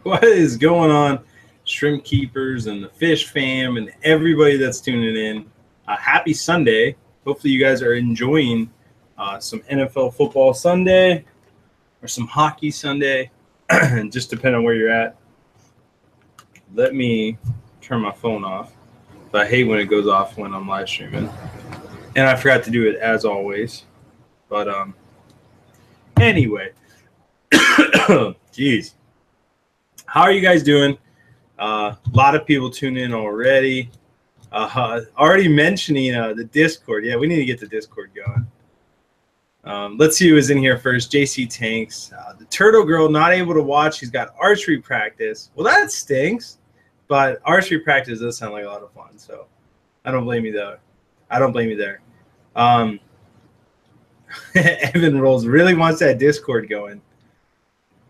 What is going on, shrimp keepers and the fish fam and everybody that's tuning in? Happy Sunday. Hopefully you guys are enjoying some NFL football Sunday or some hockey Sunday, just depending on where you're at. Let me turn my phone off. But I hate when it goes off when I'm live streaming. And I forgot to do it as always. But anyway. Jeez. How are you guys doing? A lot of people tuned in already. Already mentioning the Discord. Yeah, we need to get the Discord going. Let's see who is in here first. JC Tanks. The Turtle Girl not able to watch. She's got archery practice. Well, that stinks. But archery practice does sound like a lot of fun. So I don't blame you there. Evan Rolls really wants that Discord going.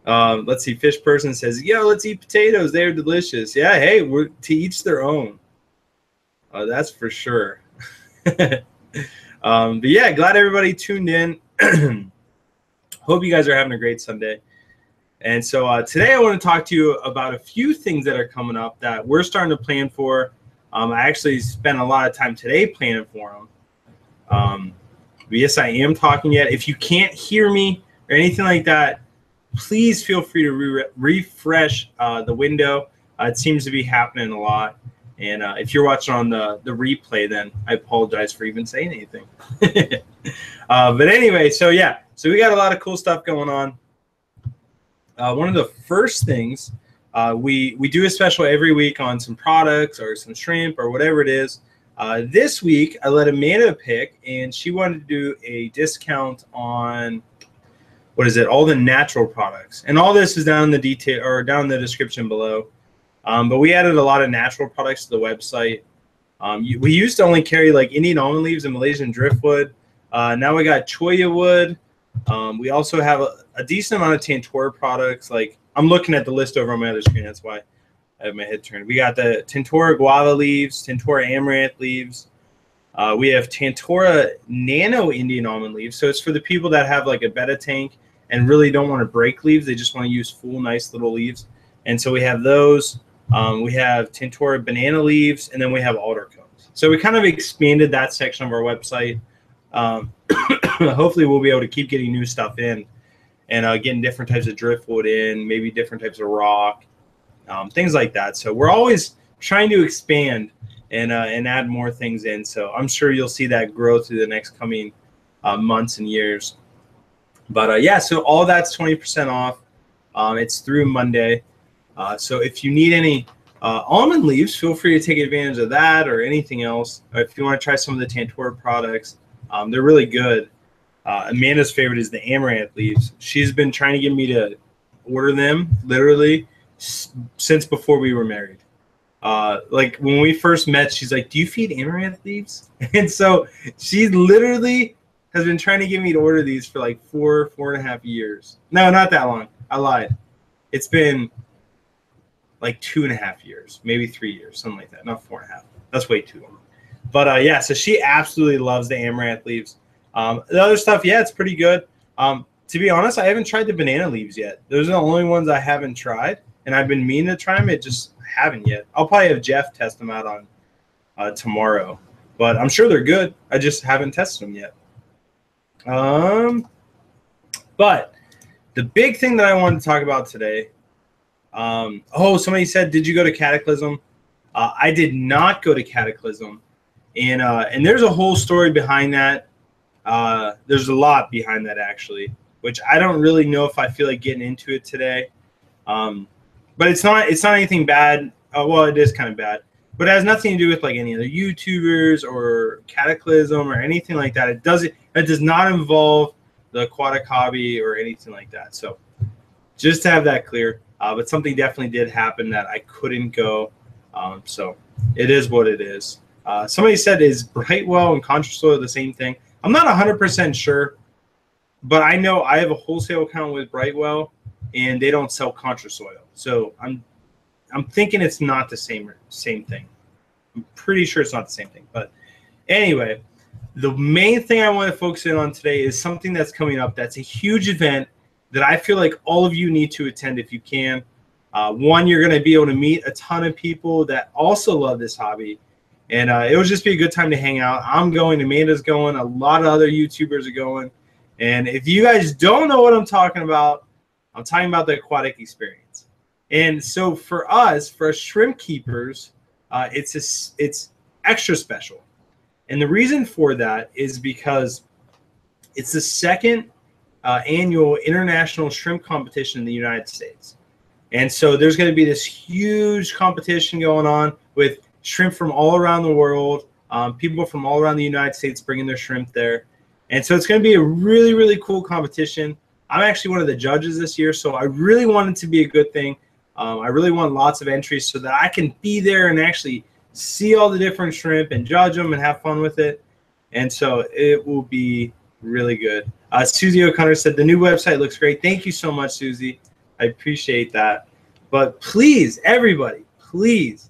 Let's see. Fish Person says, yo, let's eat potatoes. They're delicious. Yeah, hey, we're to each their own. That's for sure. But yeah, glad everybody tuned in. Hope you guys are having a great Sunday. And so today I want to talk to you about a few things that are coming up that we're starting to plan for. I actually spent a lot of time today planning for them. Yes, I am talking yet. If you can't hear me or anything like that, please feel free to refresh the window. It seems to be happening a lot. And if you're watching on the replay, then I apologize for even saying anything. But anyway, so yeah. So we got a lot of cool stuff going on. One of the first things, we do a special every week on some products or some shrimp or whatever it is. This week, I let Amanda pick, and she wanted to do a discount on – what is it? All the natural products, and all this is down in the detail or down in the description below. But we added a lot of natural products to the website. We used to only carry like Indian almond leaves and Malaysian driftwood. Now we got choya wood. We also have a decent amount of Tantora products. Like I'm looking at the list over on my other screen. That's why I have my head turned. We got the Tantora guava leaves, Tantora amaranth leaves. We have Tantora nano Indian almond leaves. So it's for the people that have like a betta tank and really don't want to break leaves. They just want to use full, nice little leaves. And so we have those. We have Tantora banana leaves, and then we have alder cones. So we kind of expanded that section of our website. Hopefully we'll be able to keep getting new stuff in and getting different types of driftwood in, maybe different types of rock, things like that. So we're always trying to expand and add more things in. So I'm sure you'll see that grow through the next coming months and years. But yeah, so all that's 20% off. It's through Monday. So if you need any almond leaves, feel free to take advantage of that or anything else. Or if you want to try some of the Tantora products, they're really good. Amanda's favorite is the amaranth leaves. She's been trying to get me to order them literally since before we were married. Like when we first met, she's like, do you feed amaranth leaves? And so she literally has been trying to get me to order these for like 4.5 years. No, not that long. I lied. It's been like 2.5 years, maybe 3 years, something like that. Not 4.5. That's way too long. But yeah, so she absolutely loves the amaranth leaves. The other stuff, yeah, it's pretty good. To be honest, I haven't tried the banana leaves yet. Those are the only ones I haven't tried, and I've been meaning to try them. It just haven't yet. I'll probably have Jeff test them out on tomorrow, but I'm sure they're good. I just haven't tested them yet. But the big thing that I wanted to talk about today. Somebody said, did you go to Cataclysm? I did not go to Cataclysm, and there's a whole story behind that. There's a lot behind that actually, which I don't really know if I feel like getting into it today. But it's not anything bad. Well, it is kind of bad, but it has nothing to do with like any other YouTubers or Cataclysm or anything like that. It does not involve the aquatic hobby or anything like that. So just to have that clear. But something definitely did happen that I couldn't go. So it is what it is. Somebody said, is Brightwell and Contrasoil the same thing? I'm not 100% sure, but I know I have a wholesale account with Brightwell, and they don't sell Contrasoil. So I'm thinking it's not the same thing. I'm pretty sure it's not the same thing. But anyway, the main thing I want to focus in on today is something that's coming up that's a huge event that I feel like all of you need to attend if you can. One, you're going to be able to meet a ton of people that also love this hobby. And it will just be a good time to hang out. I'm going, Amanda's going, a lot of other YouTubers are going. And if you guys don't know what I'm talking about the Aquatic experience. And so for us shrimp keepers, it's extra special. And the reason for that is because it's the second annual international shrimp competition in the United States. And so there's going to be this huge competition going on with shrimp from all around the world, people from all around the United States bringing their shrimp there. And so it's going to be a really, really cool competition. I'm actually one of the judges this year, so I really want it to be a good thing. I really want lots of entries so that I can be there and actually see all the different shrimp and judge them and have fun with it. And so it will be really good. Susie O'Connor said, the new website looks great. Thank you so much, Susie. I appreciate that. But please, everybody, please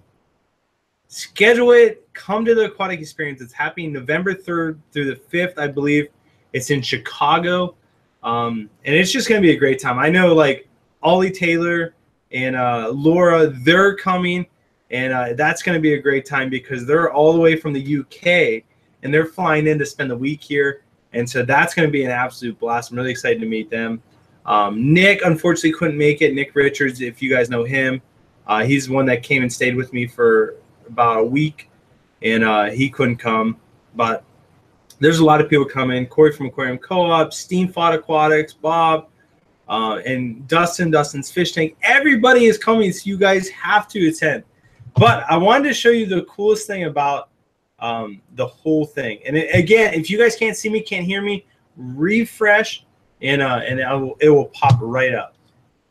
schedule it. Come to the Aquatic Experience. It's happening November 3rd through the 5th, I believe. It's in Chicago. And it's just going to be a great time. I know, like, Ollie Taylor and Laura, they're coming. And that's going to be a great time because they're all the way from the UK. And they're flying in to spend the week here. And so that's going to be an absolute blast. I'm really excited to meet them. Nick, unfortunately, couldn't make it. Nick Richards, if you guys know him, he's the one that came and stayed with me for about a week, and he couldn't come. But there's a lot of people coming. Corey from Aquarium Co-op, Steam Fought Aquatics, Bob, and Dustin's Fish Tank. Everybody is coming, so you guys have to attend. But I wanted to show you the coolest thing about the whole thing. And again, if you guys can't see me, can't hear me, refresh, and it will pop right up.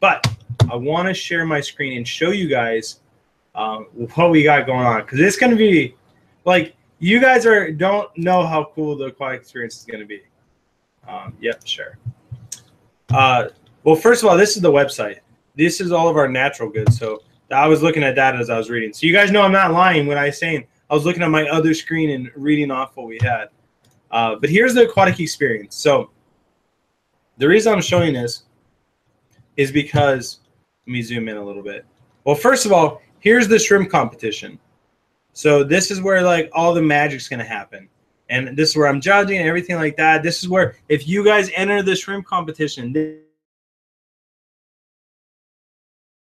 But I want to share my screen and show you guys what we got going on, because it's going to be like, you guys don't know how cool the Aquatic Experience is going to be. Yep, sure. Well, first of all, this is the website. This is all of our natural goods. So I was looking at that as I was reading. So you guys know I'm not lying when I was saying I was looking at my other screen and reading off what we had. But here's the Aquatic Experience. So the reason I'm showing this is because, let me zoom in a little bit. Well, first of all, here's the shrimp competition. So this is where, like, all the magic's going to happen. And this is where I'm judging and everything like that. This is where, if you guys enter the shrimp competition,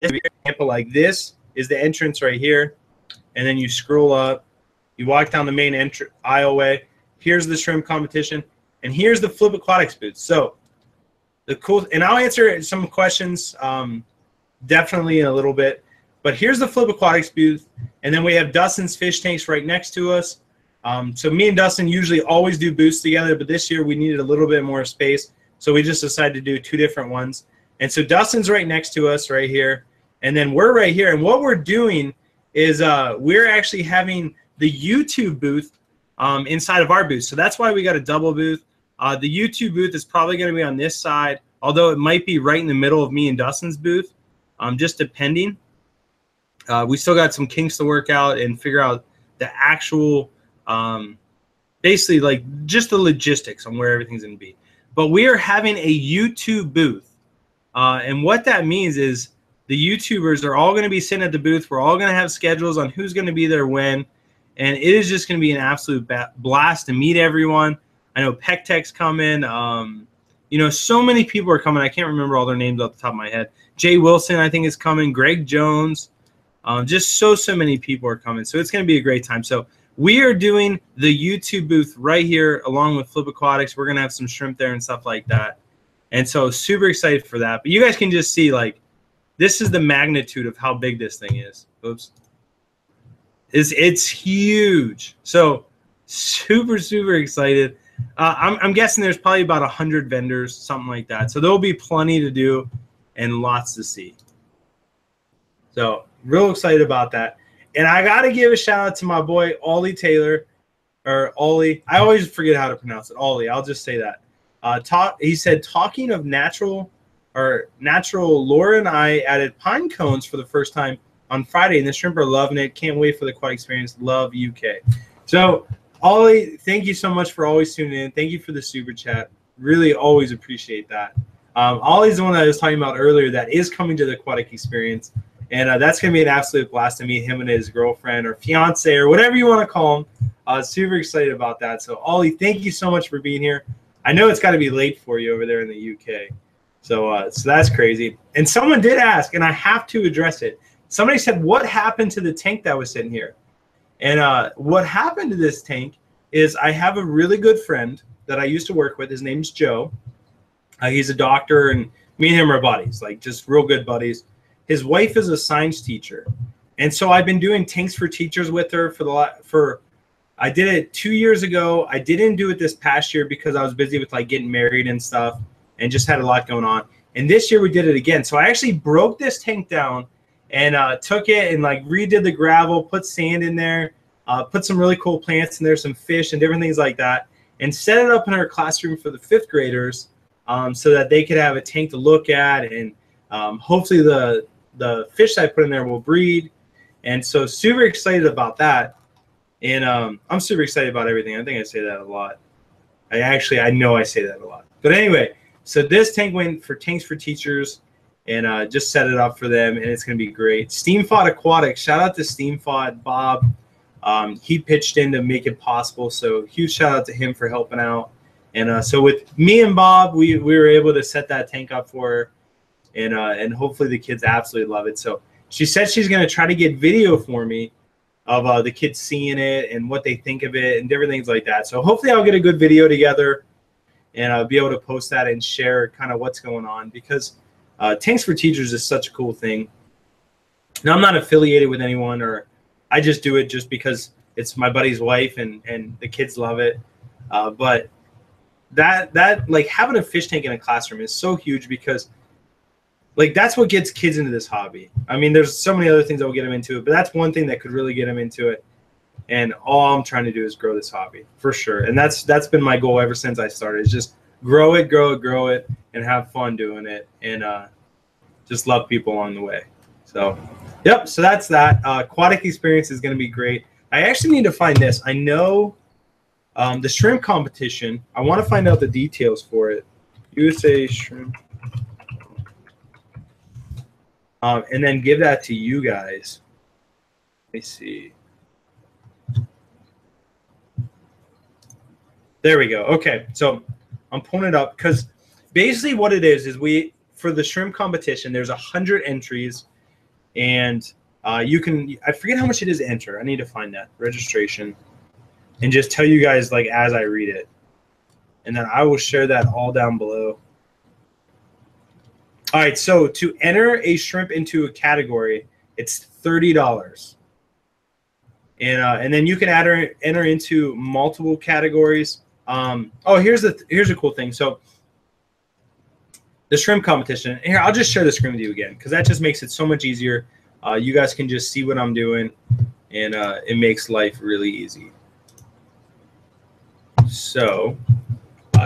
example, like this is the entrance right here. And then you scroll up. You walk down the main aisleway. Here's the shrimp competition. And here's the Flip Aquatics booth. So the cool, and I'll answer some questions definitely in a little bit. But here's the Flip Aquatics booth. And then we have Dustin's Fish Tanks right next to us. So me and Dustin usually always do booths together, but this year we needed a little bit more space. So we just decided to do two different ones. And so Dustin's right next to us right here. And then we're right here. And what we're doing is we're actually having the YouTube booth inside of our booth. So that's why we got a double booth. The YouTube booth is probably going to be on this side, although it might be right in the middle of me and Dustin's booth, just depending. We still got some kinks to work out and figure out the actual, basically, like, just the logistics on where everything's going to be. But we are having a YouTube booth. And what that means is the YouTubers are all going to be sitting at the booth. We're all going to have schedules on who's going to be there when. And it is just going to be an absolute blast to meet everyone. I know PecTech's coming. You know, so many people are coming. I can't remember all their names off the top of my head. Jay Wilson, I think, is coming. Greg Jones. Just so many people are coming. So it's going to be a great time. So we are doing the YouTube booth right here along with Flip Aquatics. We're going to have some shrimp there and stuff like that. And so super excited for that. But you guys can just see, like, this is the magnitude of how big this thing is. Oops. It's huge. So super excited. I'm guessing there's probably about 100 vendors, something like that. So there'll be plenty to do and lots to see. So real excited about that. And I got to give a shout out to my boy, Ollie Taylor, or Ollie. I always forget how to pronounce it. Ollie, I'll just say that. He said, talking of natural, Laura and I added pine cones for the first time on Friday, and the shrimp are loving it. Can't wait for the Aquatic Experience. Love UK. So, Ollie, thank you so much for always tuning in. Thank you for the super chat. Really always appreciate that. Ollie's the one that I was talking about earlier that is coming to the Aquatic Experience. And that's going to be an absolute blast to meet him and his girlfriend or fiance or whatever you want to call him. Super excited about that. So, Ollie, thank you so much for being here. I know it's got to be late for you over there in the UK. So that's crazy. And someone did ask, and I have to address it. Somebody said, what happened to the tank that was sitting here? And what happened to this tank is I have a really good friend that I used to work with. His name's Joe. He's a doctor, and me and him are buddies, like just real good buddies. His wife is a science teacher. And so I've been doing tanks for teachers with her I did it 2 years ago. I didn't do it this past year because I was busy with like getting married and stuff and just had a lot going on. And this year we did it again. So I actually broke this tank down and took it and like redid the gravel, put sand in there, put some really cool plants in there, some fish and different things like that, and set it up in our classroom for the 5th graders so that they could have a tank to look at, and hopefully the fish I put in there will breed. And so super excited about that. And I'm super excited about everything. I think I say that a lot. I know I say that a lot. But anyway, so this tank went for Tanks for Teachers, and just set it up for them, and it's going to be great. Steamfought Aquatics, shout out to Steamfought Bob. He pitched in to make it possible, so huge shout out to him for helping out. And so with me and Bob, we were able to set that tank up for her, and hopefully the kids absolutely love it. So she said she's going to try to get video for me of the kids seeing it and what they think of it and different things like that. So hopefully I'll get a good video together, and I'll be able to post that and share kind of what's going on, because Tanks for Teachers is such a cool thing. Now, I'm not affiliated with anyone, or I just do it just because it's my buddy's wife and the kids love it. But that like having a fish tank in a classroom is so huge, because like that's what gets kids into this hobby. I mean, there's so many other things that will get them into it, but that's one thing that could really get them into it. And all I'm trying to do is grow this hobby for sure. And that's been my goal ever since I started, is just grow it, and have fun doing it, and just love people along the way. So, yep. So that's that. Aquatic experience is going to be great. I actually need to find this. I know the shrimp competition. I want to find out the details for it. USA shrimp. And then give that to you guys. Let me see. There we go. Okay, so I'm pulling it up because basically what it is for the shrimp competition, there's 100 entries, and you can, I forget how much it is to enter. I need to find that registration and just tell you guys like as I read it, and then I will share that all down below. All right, so to enter a shrimp into a category, it's $30, and then you can enter into multiple categories. Oh, here's a cool thing. So the shrimp competition. Here, I'll just share the screen with you again, because that just makes it so much easier. You guys can just see what I'm doing, and it makes life really easy. So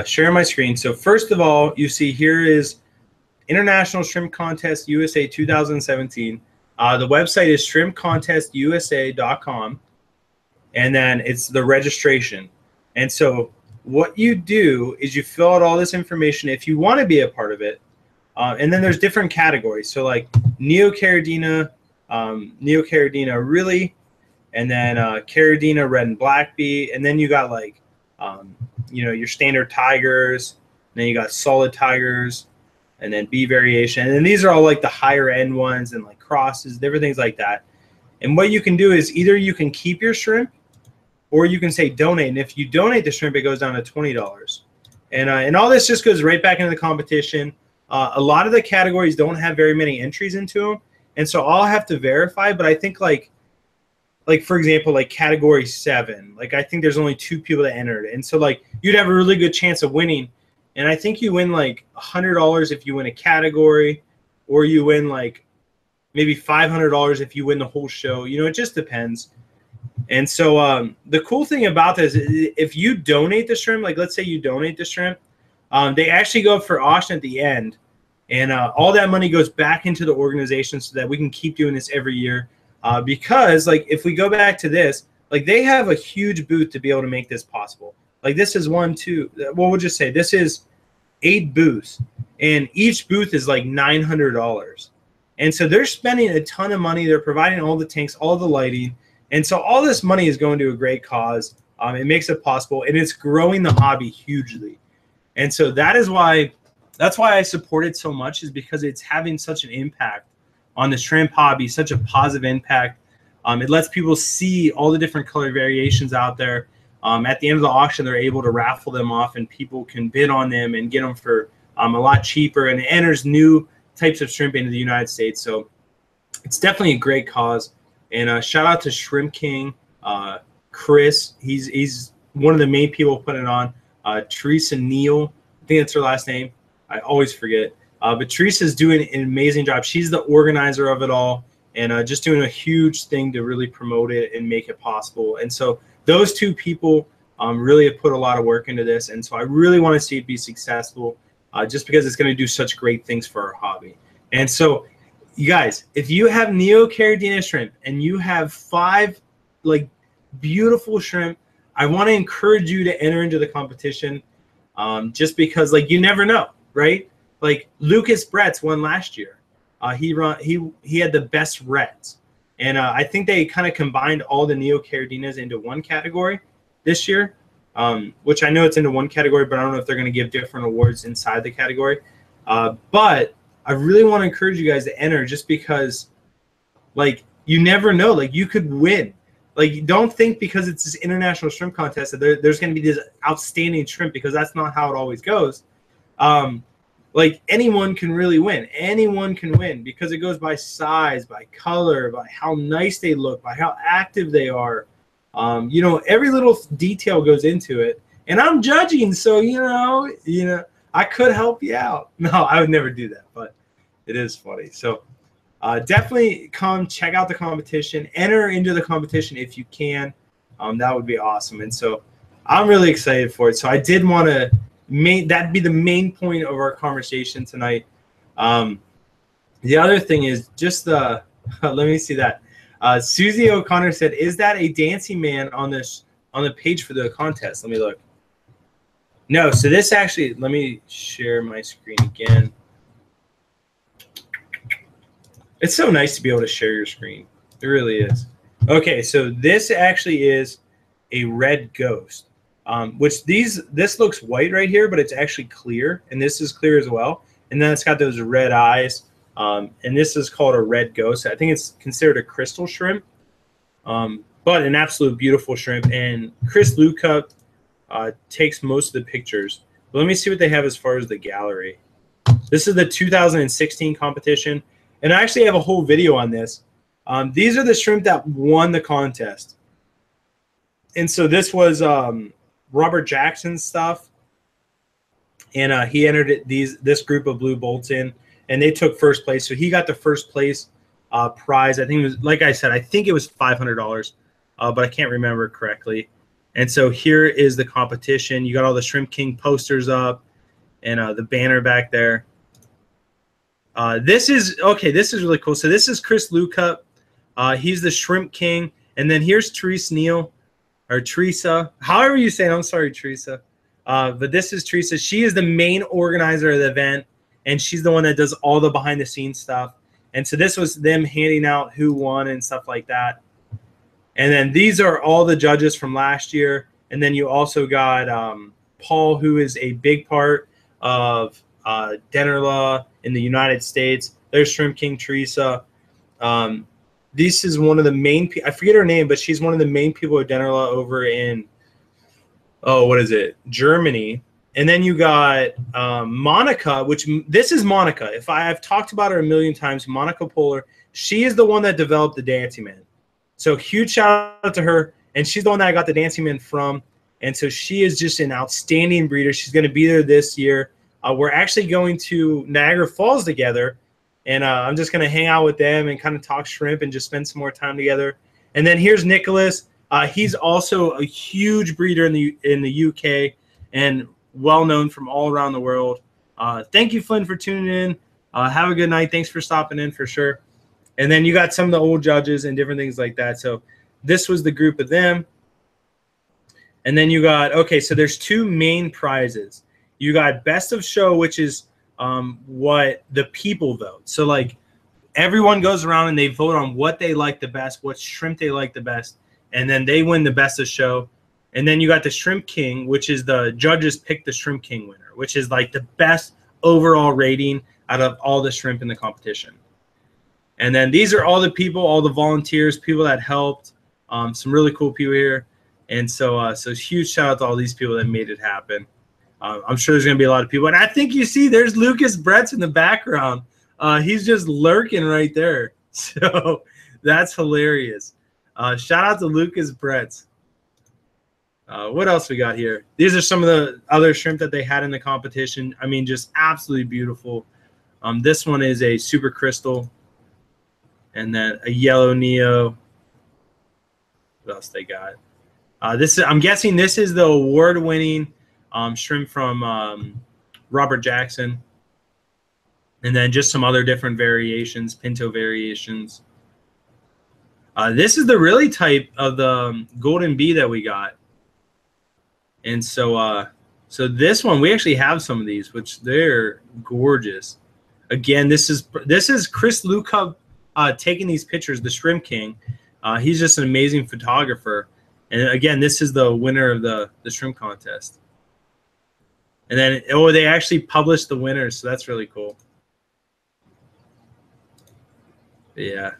share my screen. So first of all, you see here is International Shrimp Contest USA 2017. The website is shrimpcontestusa.com, and then it's the registration. And so what you do is you fill out all this information if you want to be a part of it. And then there's different categories. So like Neocaridina really, and then Caridina red and black bee, and then you got like your standard tigers, and then you got solid tigers, and then bee variation. And then these are all like the higher end ones, and like crosses, different things like that. And what you can do is either you can keep your shrimp, or you can say donate. And if you donate the shrimp, it goes down to $20. And all this just goes right back into the competition. A lot of the categories don't have very many entries into them, and so I'll have to verify. But I think like for example, like category 7, like I think there's only 2 people that entered, and so like you'd have a really good chance of winning. And I think you win like $100 if you win a category, or you win like maybe $500 if you win the whole show. It just depends. And so the cool thing about this is if you donate the shrimp, like let's say you donate the shrimp, they actually go up for auction at the end, and all that money goes back into the organization so that we can keep doing this every year. Because like if we go back to this, like they have a huge booth to be able to make this possible. Like this is 1, 2, well, we'll just say this is 8 booths, and each booth is like $900. And so they're spending a ton of money. They're providing all the tanks, all the lighting. And so all this money is going to a great cause. It makes it possible, and it's growing the hobby hugely. And so that's why I support it so much, is because it's having such an impact on the shrimp hobby, such a positive impact. It lets people see all the different color variations out there. At the end of the auction, they're able to raffle them off, and people can bid on them and get them for a lot cheaper, and it enters new types of shrimp into the United States. So it's definitely a great cause. And shout out to Shrimp King, Chris. He's one of the main people putting it on. Teresa Neal, I think that's her last name. I always forget. But Teresa's doing an amazing job. She's the organizer of it all, and just doing a huge thing to really promote it and make it possible. And so those two people really have put a lot of work into this. And so I really want to see it be successful, just because it's going to do such great things for our hobby. And so, you guys, if you have Neocaridina shrimp and you have 5 like beautiful shrimp, I want to encourage you to enter into the competition, just because, like, you never know, right? Like Lucas Bretz won last year. He had the best reds, and I think they kind of combined all the Neocaridinas into one category this year, which I know it's into one category, but I don't know if they're going to give different awards inside the category. But I really want to encourage you guys to enter, just because, like, you never know. Like, you could win. Like, don't think because it's this international shrimp contest that there's going to be this outstanding shrimp, because that's not how it always goes. Like, anyone can really win. Anyone can win, because it goes by size, by color, by how nice they look, by how active they are. You know, every little detail goes into it. And I'm judging, so, you know, I could help you out. No, I would never do that, but it is funny. So definitely come check out the competition. Enter into the competition if you can. That would be awesome. And so I'm really excited for it. So I did want to that'd be the main point of our conversation tonight. The other thing is just the let me see that. Susie O'Connor said, "Is that a dancing man on the page for the contest?" Let me look. No, so this actually, let me share my screen again. It's so nice to be able to share your screen. It really is. Okay, so this actually is a red ghost, which this looks white right here, but it's actually clear, and this is clear as well. And then it's got those red eyes, and this is called a red ghost. I think it's considered a crystal shrimp, but an absolute beautiful shrimp. And Chris Luca takes most of the pictures. But let me see what they have as far as the gallery. This is the 2016 competition, and I actually have a whole video on this. These are the shrimp that won the contest. And so this was Robert Jackson's stuff, and he entered this group of blue bolts in, and they took first place. So he got the first place prize. I think it was, like I said, I think it was $500, but I can't remember correctly. And so here is the competition. You got all the Shrimp King posters up, and the banner back there. This is really cool. So this is Chris Luca. He's the Shrimp King. And then here's Teresa Neal, or Teresa, however you say it. I'm sorry, Teresa. But this is Teresa. She is the main organizer of the event, and she's the one that does all the behind-the-scenes stuff. And so this was them handing out who won and stuff like that. And then these are all the judges from last year. And then you also got Paul, who is a big part of Dennerla in the United States. There's Shrimp King Teresa. This is one of the main – I forget her name, but she's one of the main people at Dennerla over in – Germany. And then you got Monica, which – this is Monica. I've talked about her a million times, Monica Polar. She is the one that developed the Dancing Man. So huge shout out to her. And she's the one that I got the Dancing Man from. And so she is just an outstanding breeder. She's going to be there this year. We're actually going to Niagara Falls together. And I'm just going to hang out with them and kind of talk shrimp and just spend some more time together. And then here's Nicholas. He's also a huge breeder in the UK and well-known from all around the world. Thank you, Flynn, for tuning in. Have a good night. Thanks for stopping in for sure. And then you got some of the old judges and different things like that. So this was the group of them. And then you got, okay, so there's two main prizes. You got Best of Show, which is what the people vote. So, like, everyone goes around and they vote on what they like the best, what shrimp they like the best, and then they win the best of show. And then you got the Shrimp King, which is the judges pick the Shrimp King winner, which is like the best overall rating out of all the shrimp in the competition. And then these are all the people, all the volunteers, people that helped, some really cool people here. And so huge shout out to all these people that made it happen. I'm sure there's going to be a lot of people. And I think you see there's Lucas Bretz in the background. He's just lurking right there. So that's hilarious. Shout out to Lucas Bretz. What else we got here? These are some of the other shrimp that they had in the competition. I mean, just absolutely beautiful. This one is a super crystal. And then a yellow Neo. What else they got? I'm guessing this is the award-winning shrimp from Robert Jackson. And then just some other different variations, pinto variations. This is the really type of the golden bee that we got. And so this one, we actually have some of these, which they're gorgeous. Again, this is Chris Luca taking these pictures, the Shrimp King. He's just an amazing photographer. And again, this is the winner of the shrimp contest. And then, they actually published the winners, so that's really cool. Yeah.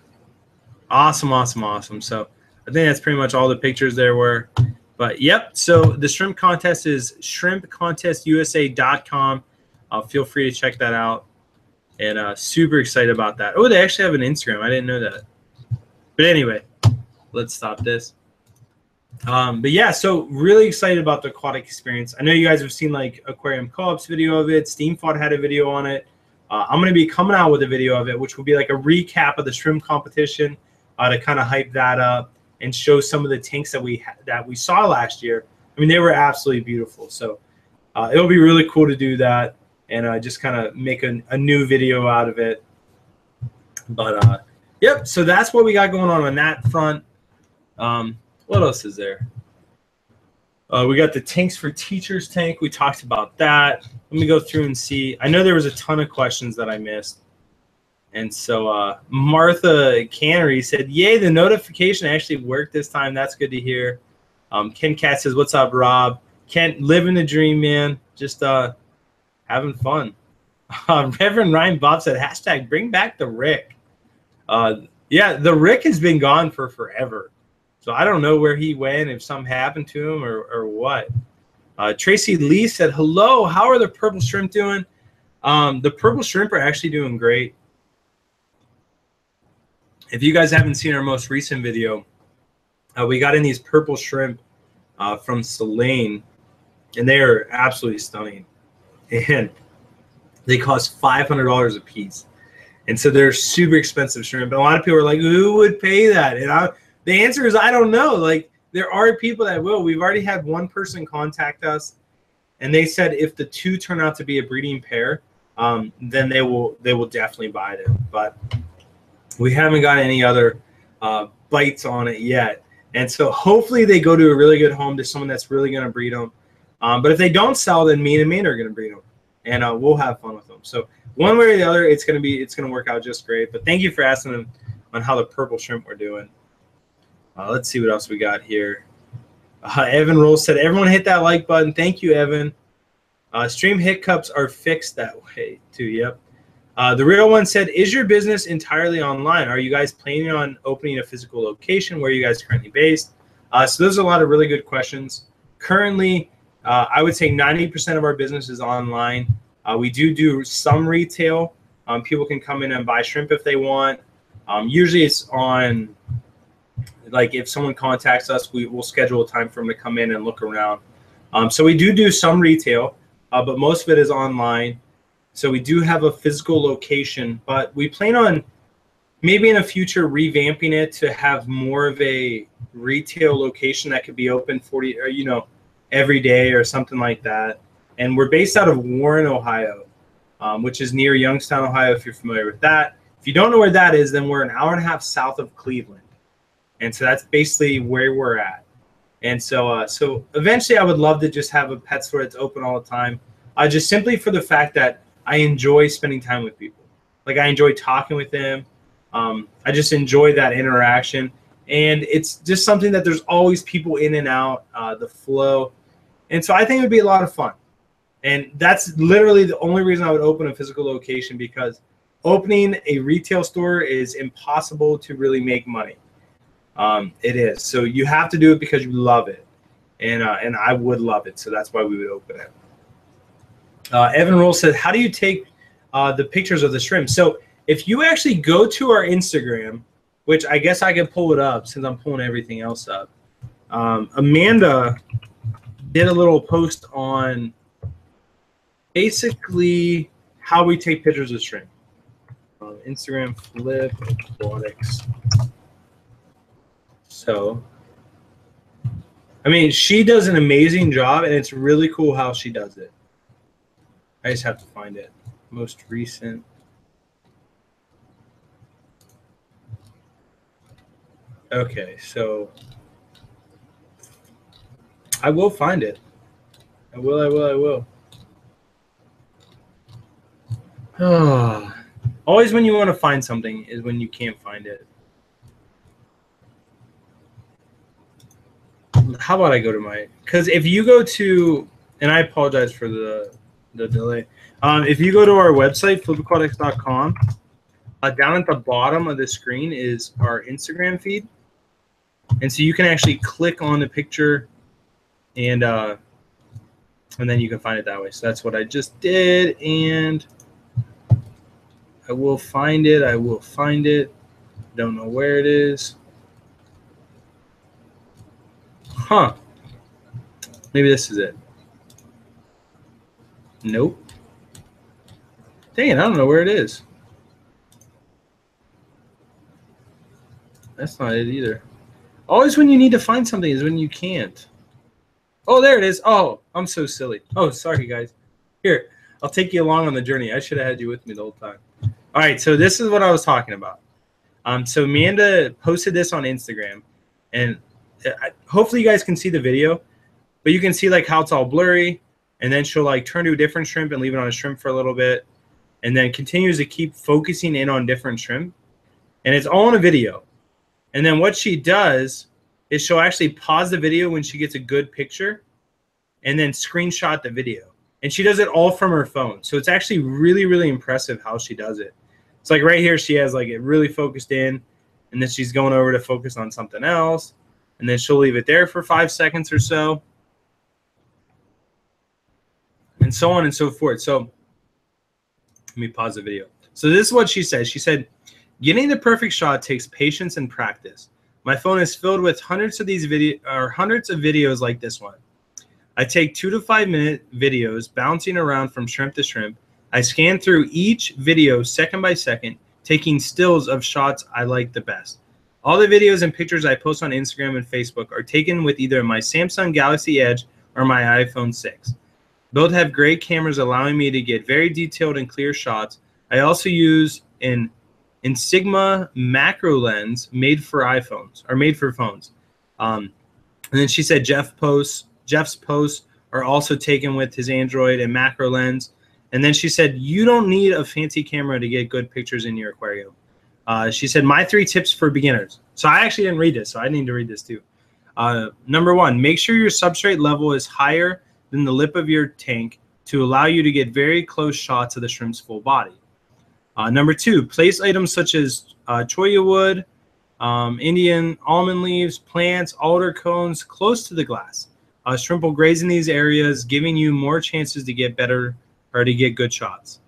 Awesome, awesome, awesome. So I think that's pretty much all the pictures there were. But, yep, so the shrimp contest is shrimpcontestusa.com. Feel free to check that out. And super excited about that. Oh, they actually have an Instagram. I didn't know that. But anyway, let's stop this. But yeah, so really excited about the aquatic experience. I know you guys have seen like Aquarium Co-op's video of it. Steamfod had a video on it. I'm going to be coming out with a video of it, which will be like a recap of the shrimp competition to kind of hype that up and show some of the tanks that we saw last year. I mean, they were absolutely beautiful. So it'll be really cool to do that and just kind of make a new video out of it. But yep, so that's what we got going on that front. What else is there? We got the Tanks for Teachers tank. We talked about that. Let me go through and see. I know there was a ton of questions that I missed. And so Martha Cannery said, yay, the notification actually worked this time. That's good to hear. Ken Cat says, what's up, Rob? Ken, living the dream, man. Just having fun. Reverend Ryan Bob said, hashtag bring back the Rick. Yeah, the Rick has been gone for forever. So I don't know where he went, if something happened to him or what. Tracy Lee said, hello, how are the purple shrimp doing? The purple shrimp are actually doing great. If you guys haven't seen our most recent video, we got in these purple shrimp from Selene, and they are absolutely stunning. And they cost $500 a piece. And so they're super expensive shrimp. And a lot of people are like, who would pay that? And the answer is I don't know. Like, there are people that will. We've already had one person contact us, and they said if the two turn out to be a breeding pair, then they will definitely buy them. But we haven't got any other bites on it yet. And so hopefully they go to a really good home, to someone that's really going to breed them. But if they don't sell, then me and Amanda are going to breed them, and we'll have fun with them. So one way or the other, it's going to work out just great. But thank you for asking them on how the purple shrimp were doing. Let's see what else we got here. Evan Rolls said, everyone hit that like button. Thank you, Evan. Stream hiccups are fixed that way too. Yep. The real one said, is your business entirely online? Are you guys planning on opening a physical location? Where are you guys currently based? So those are a lot of really good questions. Currently, I would say 90% of our business is online. We do some retail. People can come in and buy shrimp if they want. Usually it's on, like, if someone contacts us, we'll schedule a time for them to come in and look around. So we do some retail, but most of it is online. So we do have a physical location, but we plan on maybe in the future revamping it to have more of a retail location that could be open 40 or, every day or something like that. And we're based out of Warren, Ohio, which is near Youngstown, Ohio, if you're familiar with that. If you don't know where that is, then we're an hour and a half south of Cleveland. And so that's basically where we're at. And so eventually I would love to just have a pet store that's open all the time, just simply for the fact that I enjoy spending time with people. Like, I enjoy talking with them. I just enjoy that interaction. And it's just something that there's always people in and out, the flow. And so I think it would be a lot of fun. And that's literally the only reason I would open a physical location, because opening a retail store is impossible to really make money. It is. So you have to do it because you love it. And I would love it. So that's why we would open it. Evan Roll said, how do you take the pictures of the shrimp? So if you actually go to our Instagram, which I guess I can pull it up since I'm pulling everything else up. Amanda did a little post on basically how we take pictures of shrimp. Instagram Flip Aquatics. So, I mean, she does an amazing job, and it's really cool how she does it. I just have to find it. Most recent. Okay, so I will find it. I will. Oh, always when you want to find something is when you can't find it. How about I go to my, because if you go to, and I apologize for the delay. If you go to our website, flipaquatics.com, down at the bottom of the screen is our Instagram feed. And so you can actually click on the picture and then you can find it that way. So that's what I just did, and I will find it. Don't know where it is. Huh. Maybe this is it. Nope. Dang it, I don't know where it is. That's not it either. Always when you need to find something is when you can't. Oh, there it is. Oh, I'm so silly. Oh, sorry, guys. Here, I'll take you along on the journey. I should have had you with me the whole time. All right, so this is what I was talking about. So Amanda posted this on Instagram, and hopefully you guys can see the video, but you can see like how it's all blurry, and then she'll like turn to a different shrimp and leave it on a shrimp for a little bit, and then continues to keep focusing in on different shrimp, and it's all in a video. And then what she does is she'll actually pause the video when she gets a good picture and then screenshot the video. And she does it all from her phone. So it's actually really, really impressive how she does it. It's like right here, she has like it really focused in, and then she's going over to focus on something else. And then she'll leave it there for 5 seconds or so. And so on and so forth. So let me pause the video. So this is what she says. She said, getting the perfect shot takes patience and practice. My phone is filled with hundreds of videos like this one. I take 2 to 5 minute videos bouncing around from shrimp to shrimp. I scan through each video second by second, taking stills of shots I like the best. All the videos and pictures I post on Instagram and Facebook are taken with either my Samsung Galaxy Edge or my iPhone 6. Both have great cameras allowing me to get very detailed and clear shots. I also use an Sigma macro lens made for iPhones, or made for phones. And then she said Jeff's posts are also taken with his Android and macro lens. And then she said, you don't need a fancy camera to get good pictures in your aquarium. She said, my 3 tips for beginners. So I actually didn't read this, so I need to read this too. Number 1, make sure your substrate level is higher than the lip of your tank to allow you to get very close shots of the shrimp's full body. Number 2, place items such as cholla wood, Indian almond leaves, plants, alder cones close to the glass. Shrimp will graze in these areas, giving you more chances to get better or to get good shots.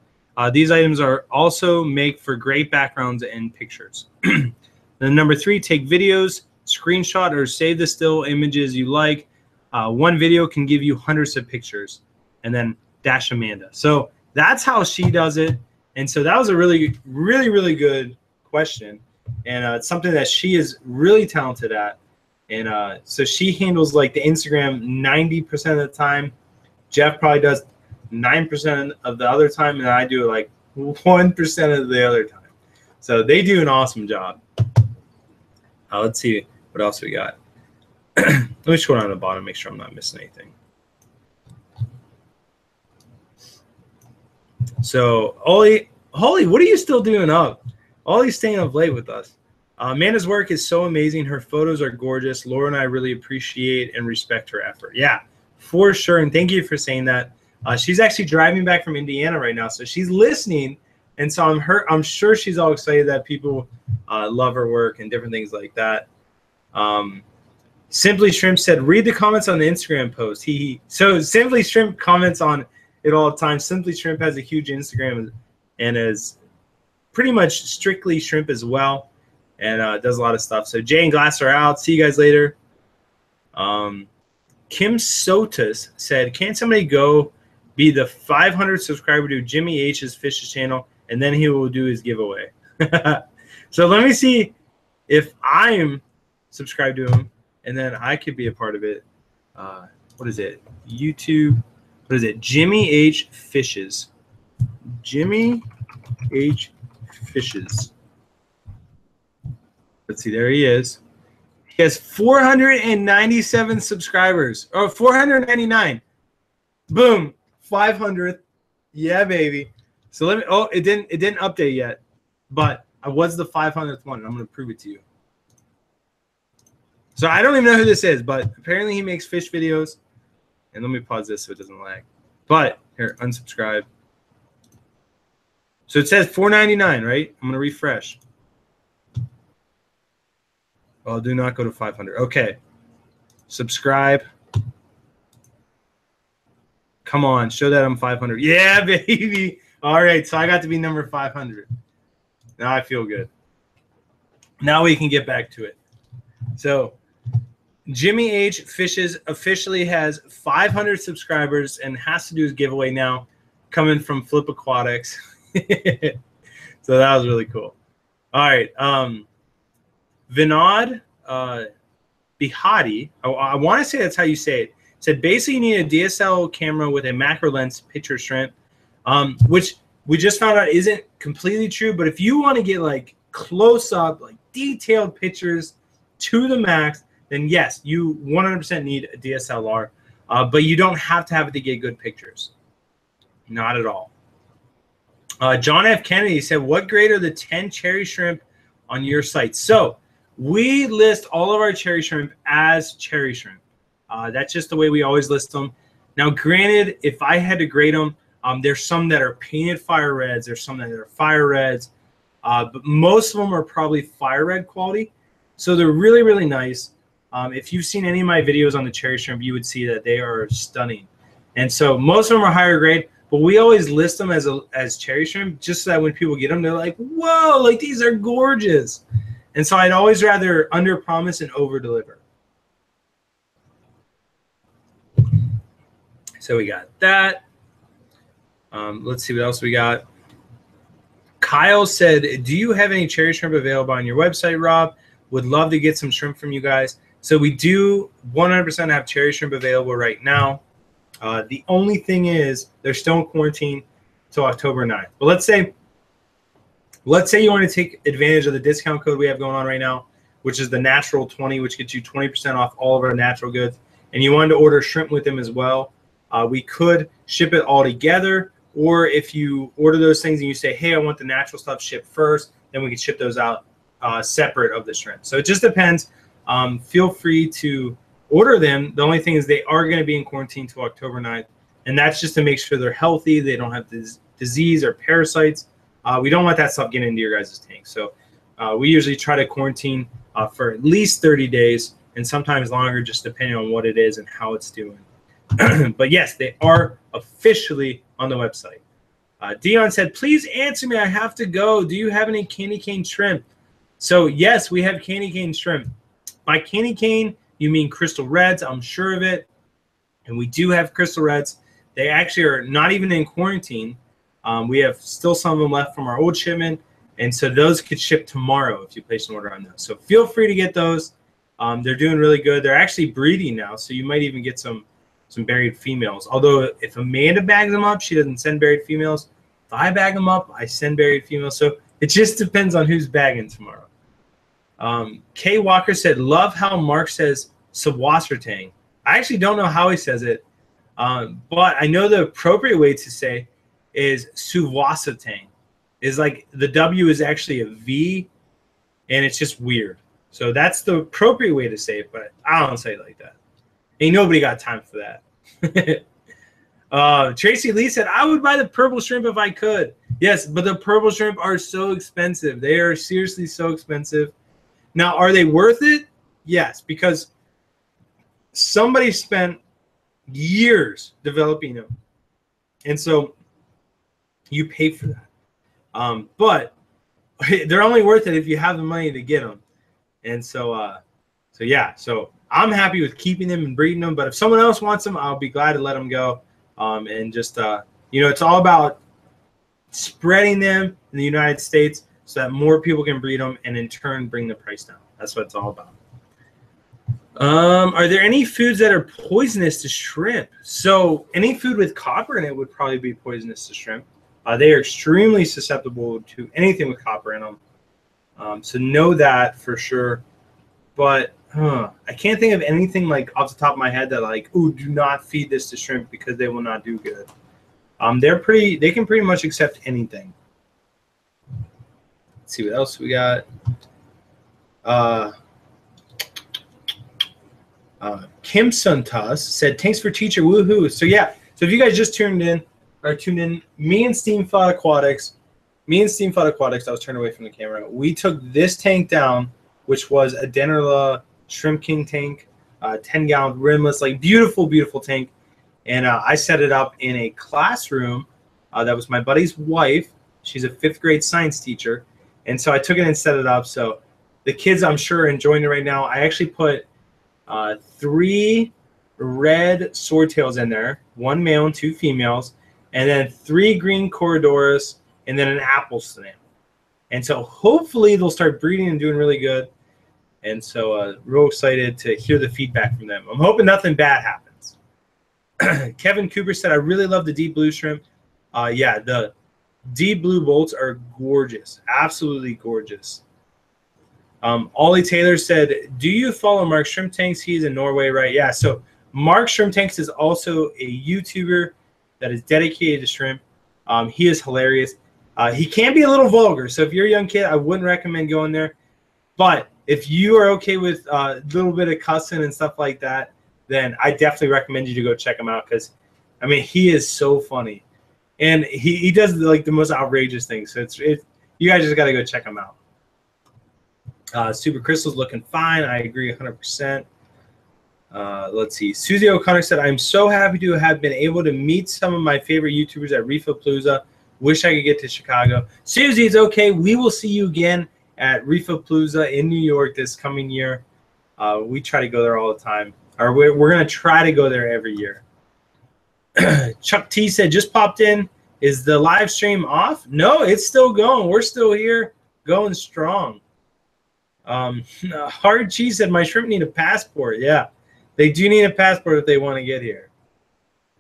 These items are also make for great backgrounds and pictures. Then number 3, take videos, screenshot or save the still images you like. One video can give you hundreds of pictures. And then dash Amanda. So that's how she does it. And so that was a really, really, really good question. And it's something that she is really talented at. And so she handles like the Instagram 90% of the time. Jeff probably does 9% of the other time. And I do like 1% of the other time. So they do an awesome job. Let's see what else we got. Let me scroll down to the bottom, make sure I'm not missing anything. So, Holly, what are you still doing up? Ollie's staying up late with us. Amanda's work is so amazing. Her photos are gorgeous. Laura and I really appreciate and respect her effort. Yeah, for sure. And thank you for saying that. She's actually driving back from Indiana right now, so she's listening. And so I'm sure she's all excited that people love her work and different things like that. Simply Shrimp said, read the comments on the Instagram post. So Simply Shrimp comments on it all the time. Simply Shrimp has a huge Instagram and is pretty much strictly shrimp as well, and does a lot of stuff. So Jay and Glass are out. See you guys later. Kim Sotus said, can somebody go be the 500 subscriber to Jimmy H's Fishes channel, and then he will do his giveaway? So let me see if I'm subscribed to him, and then I could be a part of it. What is it? YouTube. What is it? Jimmy H Fishes. Jimmy H Fishes. Let's see. There he is. He has 497 subscribers. Oh, 499. Boom. 500th. Yeah, baby. So let me. Oh, it didn't update yet, but I was the 500th one. And I'm gonna prove it to you. So I don't even know who this is, but apparently he makes fish videos. And let me pause this so it doesn't lag. But here, unsubscribe. So it says 499, right? I'm gonna refresh. Oh, do not go to 500. Okay. Subscribe. Come on, show that I'm 500. Yeah, baby. All right, so I got to be number 500. Now I feel good. Now we can get back to it. So Jimmy H Fishes officially has 500 subscribers and has to do his giveaway now, coming from Flip Aquatics. So that was really cool. All right. Vinod Bihati, I want to say that's how you say it, said basically you need a DSL camera with a macro lens picture shrimp, which we just found out isn't completely true. But if you want to get like close up, like detailed pictures to the max, then yes, you 100% need a DSLR. But you don't have to have it to get good pictures. Not at all. John F. Kennedy said, what grade are the 10 cherry shrimp on your site? So we list all of our cherry shrimp as cherry shrimp. That's just the way we always list them. Now, granted, if I had to grade them, there's some that are painted fire reds. There's some that are fire reds. But most of them are probably fire red quality. So they're really, really nice. If you've seen any of my videos on the cherry shrimp, you would see that they are stunning. And so most of them are higher grade, but we always list them as cherry shrimp just so that when people get them, they're like, whoa, like these are gorgeous. And so I'd always rather under promise and over deliver. So we got that. Let's see what else we got. Kyle said, do you have any cherry shrimp available on your website, Rob? Would love to get some shrimp from you guys. So we do 100% have cherry shrimp available right now. The only thing is they're still in quarantine until October 9th. But let's say you want to take advantage of the discount code we have going on right now, which is the Natural 20, which gets you 20% off all of our natural goods. And you wanted to order shrimp with them as well. We could ship it all together. Or if you order those things and you say, hey, I want the natural stuff shipped first, then we can ship those out separate of the shrimp. So it just depends. Feel free to order them. The only thing is they are going to be in quarantine till October 9th. And that's just to make sure they're healthy. They don't have disease or parasites. We don't want that stuff getting into your guys' tank. So we usually try to quarantine for at least 30 days and sometimes longer, just depending on what it is and how it's doing. But yes, they are officially on the website. Dion said, please answer me. I have to go. Do you have any candy cane shrimp? So yes, we have candy cane shrimp. By candy cane, you mean crystal reds. I'm sure of it. And we do have crystal reds. They actually are not even in quarantine. We have still some of them left from our old shipment. And so those could ship tomorrow if you place an order on those. So feel free to get those. They're doing really good. They're actually breeding now. So you might even get some buried females. Although if Amanda bags them up, she doesn't send buried females. If I bag them up, I send buried females. So it just depends on who's bagging tomorrow. Kay Walker said, love how Mark says Sawassertang. I actually don't know how he says it, but I know the appropriate way to say is Suwasatang. is like the W is actually a V, and it's just weird. So that's the appropriate way to say it, but I don't say it like that. Ain't nobody got time for that. Tracy Lee said, I would buy the purple shrimp if I could. Yes, but the purple shrimp are so expensive. They are seriously so expensive. Now, are they worth it? Yes, because somebody spent years developing them. And so you pay for that. But they're only worth it if you have the money to get them. And so, so I'm happy with keeping them and breeding them. But if someone else wants them, I'll be glad to let them go. And just, it's all about spreading them in the United States so that more people can breed them and in turn bring the price down. That's what it's all about. Are there any foods that are poisonous to shrimp? So any food with copper in it would probably be poisonous to shrimp. They are extremely susceptible to anything with copper in them. So know that for sure. But I can't think of anything like off the top of my head that like, ooh, do not feed this to shrimp because they will not do good. They can pretty much accept anything. Let's see what else we got. Kim Suntas said, thanks for teacher, woohoo. So yeah, so if you guys just tuned in, me and Steamfod Aquatics, I was turned away from the camera. We took this tank down, which was a Dennerla Shrimp King tank, 10-gallon rimless, like beautiful, beautiful tank. And I set it up in a classroom. That was my buddy's wife. She's a 5th grade science teacher. And so I took it and set it up. So the kids, I'm sure, are enjoying it right now. I actually put 3 red swordtails in there, 1 male and 2 females, and then 3 green corridors, and then an apple snail. And so hopefully they'll start breeding and doing really good. And so real excited to hear the feedback from them. I'm hoping nothing bad happens. Kevin Cooper said, I really love the deep blue shrimp. Yeah, the deep blue bolts are gorgeous. Absolutely gorgeous. Ollie Taylor said, do you follow Mark Shrimp Tanks? He's in Norway, right? Yeah, so Mark Shrimp Tanks is also a YouTuber that is dedicated to shrimp. He is hilarious. He can be a little vulgar, so if you're a young kid, I wouldn't recommend going there. But if you are okay with a little bit of cussing and stuff like that, then I definitely recommend you to go check him out because, I mean, he is so funny. And he does, like, the most outrageous things. So you guys just got to go check him out. Super Crystal's looking fine. I agree 100%. Let's see. Susie O'Connor said, I'm so happy to have been able to meet some of my favorite YouTubers at Reefapalooza. Wish I could get to Chicago. Susie, it's okay. We will see you again at Reefapalooza in New York this coming year. We try to go there all the time. Or we're going to try to go there every year. Chuck T said, just popped in. Is the live stream off? No, it's still going. We're still here, going strong. Hard Cheese said, my shrimp need a passport. Yeah, they do need a passport if they want to get here.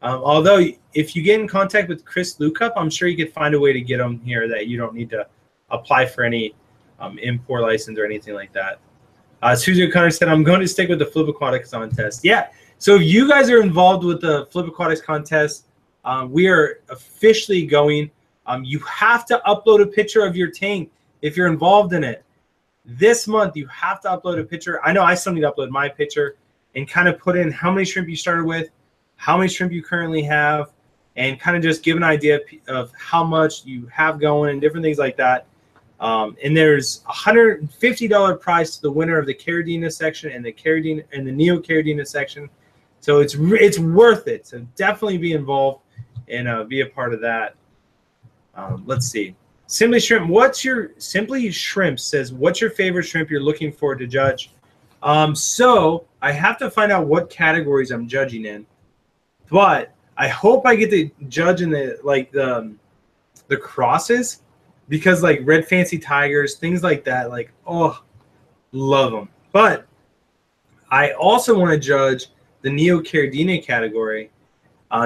Although, if you get in contact with Chris Lukup, I'm sure you could find a way to get them here that you don't need to apply for any import license or anything like that. Susie O'Connor said, I'm going to stick with the Flip Aquatics contest. Yeah, so if you guys are involved with the Flip Aquatics contest, we are officially going. You have to upload a picture of your tank if you're involved in it. This month, you have to upload a picture. I know I still need to upload my picture and kind of put in how many shrimp you started with, how many shrimp you currently have, and kind of just give an idea of how much you have going and different things like that. And there's a $150 prize to the winner of the Caridina section and the Caridina and the Neo Caridina section. So it's worth it. So definitely be involved and be a part of that. Let's see. Simply Shrimp says, what's your favorite shrimp you're looking for to judge? So I have to find out what categories I'm judging in, but I hope I get to judge in the crosses, because like red fancy tigers, things like that, like, oh, love them. But I also want to judge the Neo Caridina category,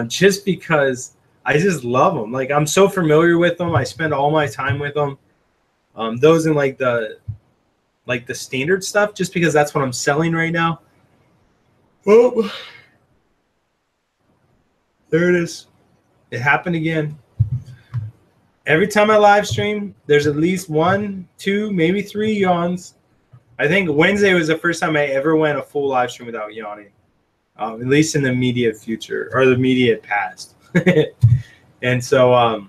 just because I just love them. Like, I'm so familiar with them. I spend all my time with them. Those in like the standard stuff, just because that's what I'm selling right now. Oh, there it is. It happened again. Every time I live stream, there's at least 1, 2, maybe 3 yawns. I think Wednesday was the first time I ever went a full live stream without yawning, at least in the immediate future or the immediate past. And so,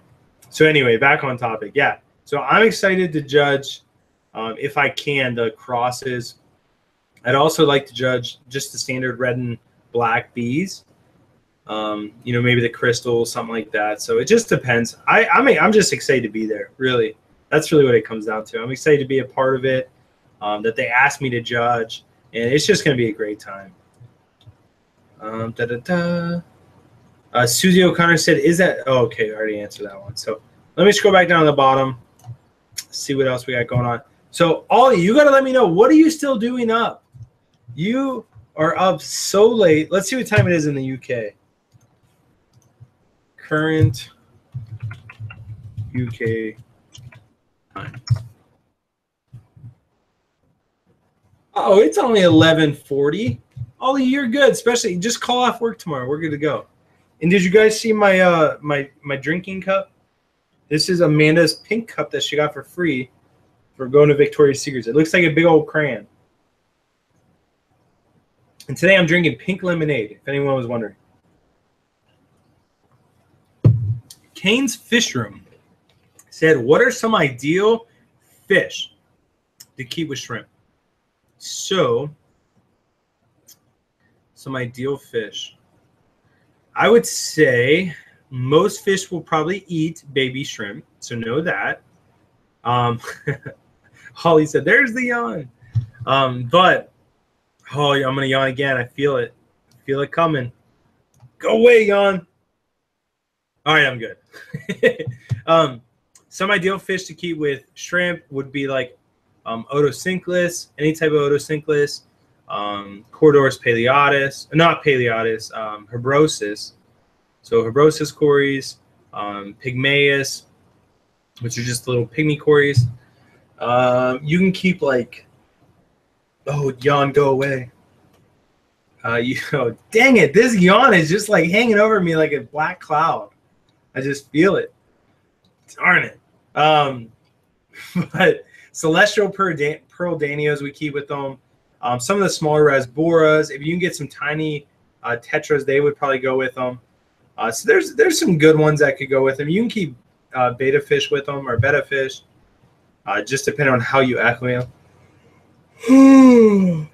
so anyway, back on topic. Yeah. So I'm excited to judge, if I can, the crosses. I'd also like to judge just the standard red and black bees. You know, maybe the crystal, something like that. So it just depends. I'm just excited to be there. Really, that's really what it comes down to. I'm excited to be a part of it. That they asked me to judge, and it's just going to be a great time. Susie O'Connor said, "Is that?" Oh, okay, I already answered that one. So let me scroll back down to the bottom. See what else we got going on. So Ollie, you got to let me know, what are you still doing up? You are up so late. Let's see what time it is in the UK. Current UK time. Oh, it's only 11:40. Ollie, you're good. Especially, just call off work tomorrow. We're good to go. And did you guys see my my drinking cup? This is Amanda's pink cup that she got for free for going to Victoria's Secrets. It looks like a big old crayon. And today I'm drinking pink lemonade, if anyone was wondering. Kane's Fish Room said, what are some ideal fish to keep with shrimp? So, some ideal fish. I would say most fish will probably eat baby shrimp, so know that. Holly said, there's the yawn. But, oh, I'm going to yawn again. I feel it. I feel it coming. Go away, yawn. All right, I'm good. Some ideal fish to keep with shrimp would be like Otocinclus, any type of Otocinclus, Cordurus paleatus, not paleatus, Hebrosis. So Hebrosis cories, Pygmaeus, which are just little pygmy cories. You can keep like, oh, yawn, go away. Dang it, this yawn is just like hanging over me like a black cloud. I just feel it. Darn it. But celestial pearl danios we keep with them. Some of the smaller rasboras. If you can get some tiny tetras, they would probably go with them. So there's some good ones that could go with them. You can keep beta fish with them or betta fish, just depending on how you acclimate them.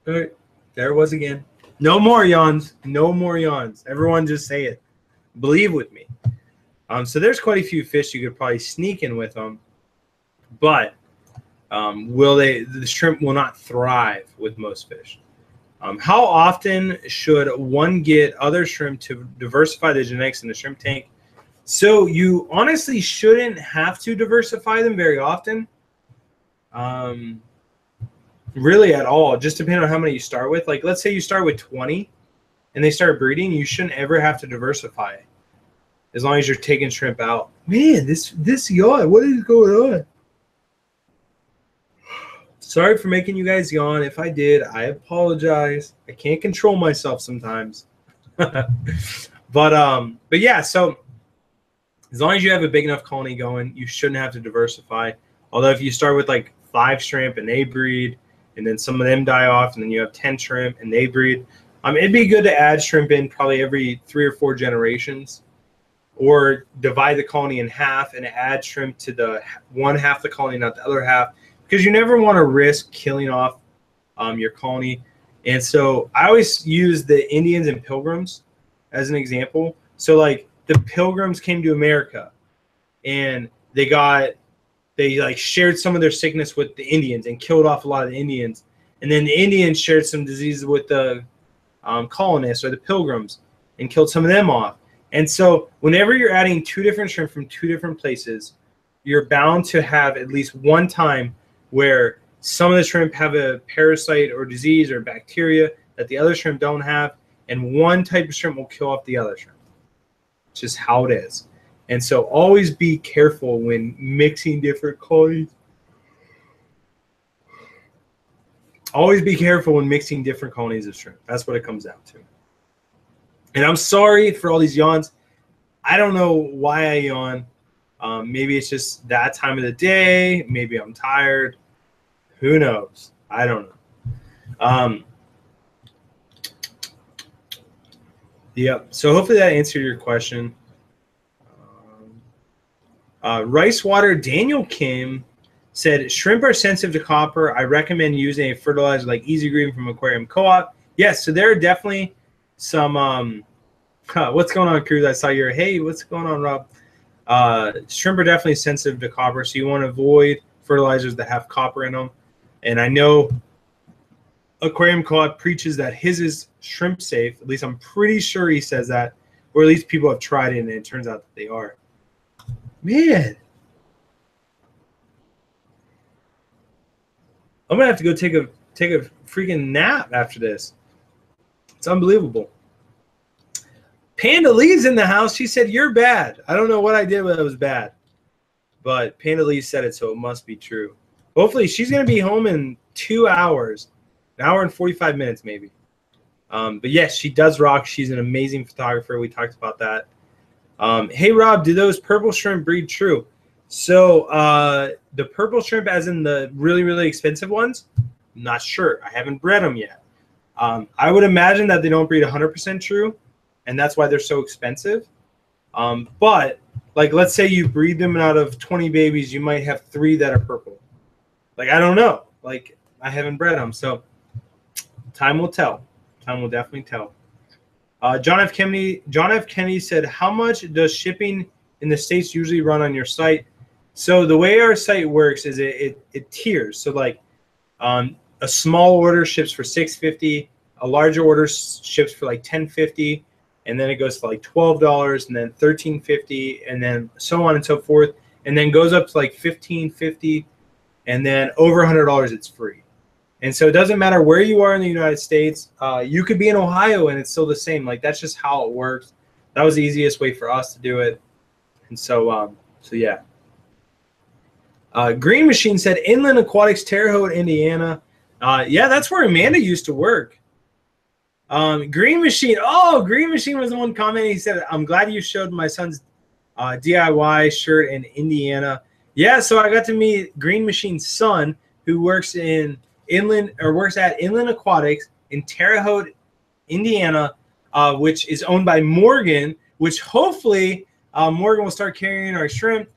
All right, there it was again. No more yawns. No more yawns. Everyone just say it. Believe with me. So there's quite a few fish you could probably sneak in with them, but the shrimp will not thrive with most fish. How often should one get other shrimp to diversify the genetics in the shrimp tank? So you honestly shouldn't have to diversify them very often. Really at all, just depending on how many you start with. Like, let's say you start with 20 and they start breeding, you shouldn't ever have to diversify as long as you're taking shrimp out. Man, this yawn, what is going on? Sorry for making you guys yawn. If I did, I apologize. I can't control myself sometimes. But yeah, so as long as you have a big enough colony going, you shouldn't have to diversify. Although if you start with like 5 shrimp and they breed, and then some of them die off, and then you have 10 shrimp and they breed, it'd be good to add shrimp in probably every 3 or 4 generations, or divide the colony in half and add shrimp to the one half of the colony, not the other half, because you never want to risk killing off your colony. And so I always use the Indians and Pilgrims as an example. So like the Pilgrims came to America, and they like shared some of their sickness with the Indians and killed off a lot of the Indians. And then the Indians shared some diseases with the colonists or the Pilgrims and killed some of them off. And so whenever you're adding 2 different shrimp from 2 different places, you're bound to have at least one time where some of the shrimp have a parasite or disease or bacteria that the other shrimp don't have, and one type of shrimp will kill off the other shrimp. It's just how it is. And so always be careful when mixing different colonies. Always be careful when mixing different colonies of shrimp. That's what it comes down to. And I'm sorry for all these yawns. I don't know why I yawn. Maybe it's just that time of the day. Maybe I'm tired. Who knows? I don't know. Yep. So hopefully that answered your question. Rice Water Daniel Kim said, shrimp are sensitive to copper. I recommend using a fertilizer like Easy Green from Aquarium Co-op. Yes, so there are definitely some what's going on, Cruz? I saw your, hey, what's going on, Rob? Shrimp are definitely sensitive to copper, so you want to avoid fertilizers that have copper in them. And I know Aquarium Co-op preaches that his is shrimp safe. At least I'm pretty sure he says that, or at least people have tried it, and it turns out that they are. Man, I'm gonna have to go take a freaking nap after this. It's unbelievable. Panda Lee's in the house. She said, you're bad. I don't know what I did, but it was bad. But Panda Lee said it, so it must be true. Hopefully, she's going to be home in 2 hours. An hour and 45 minutes, maybe. But yes, she does rock. She's an amazing photographer. We talked about that. Hey, Rob, do those purple shrimp breed true? So the purple shrimp, as in the really, really expensive ones, I'm not sure. I haven't bred them yet. I would imagine that they don't breed 100% true, and that's why they're so expensive. But, like, let's say you breed them out of 20 babies, you might have 3 that are purple. Like, I don't know. Like, I haven't bred them, so time will tell. Time will definitely tell. John F. Kennedy said, how much does shipping in the States usually run on your site? So the way our site works is it tiers. So, like, a small order ships for $6.50, a larger order ships for like $10.50, and then it goes to like $12, and then $13.50, and then so on and so forth, and then goes up to like $15.50, and then over $100 it's free. And so it doesn't matter where you are in the United States. You could be in Ohio and it's still the same. Like, that's just how it works. That was the easiest way for us to do it. And so yeah. Green Machine said, Inland Aquatics, Terre Haute, Indiana. Yeah, that's where Amanda used to work. Green Machine. Oh, Green Machine was the one commenting. He said, I'm glad you showed my son's DIY shirt in Indiana. Yeah, so I got to meet Green Machine's son, who works at Inland Aquatics in Terre Haute, Indiana, which is owned by Morgan, which hopefully Morgan will start carrying our shrimp.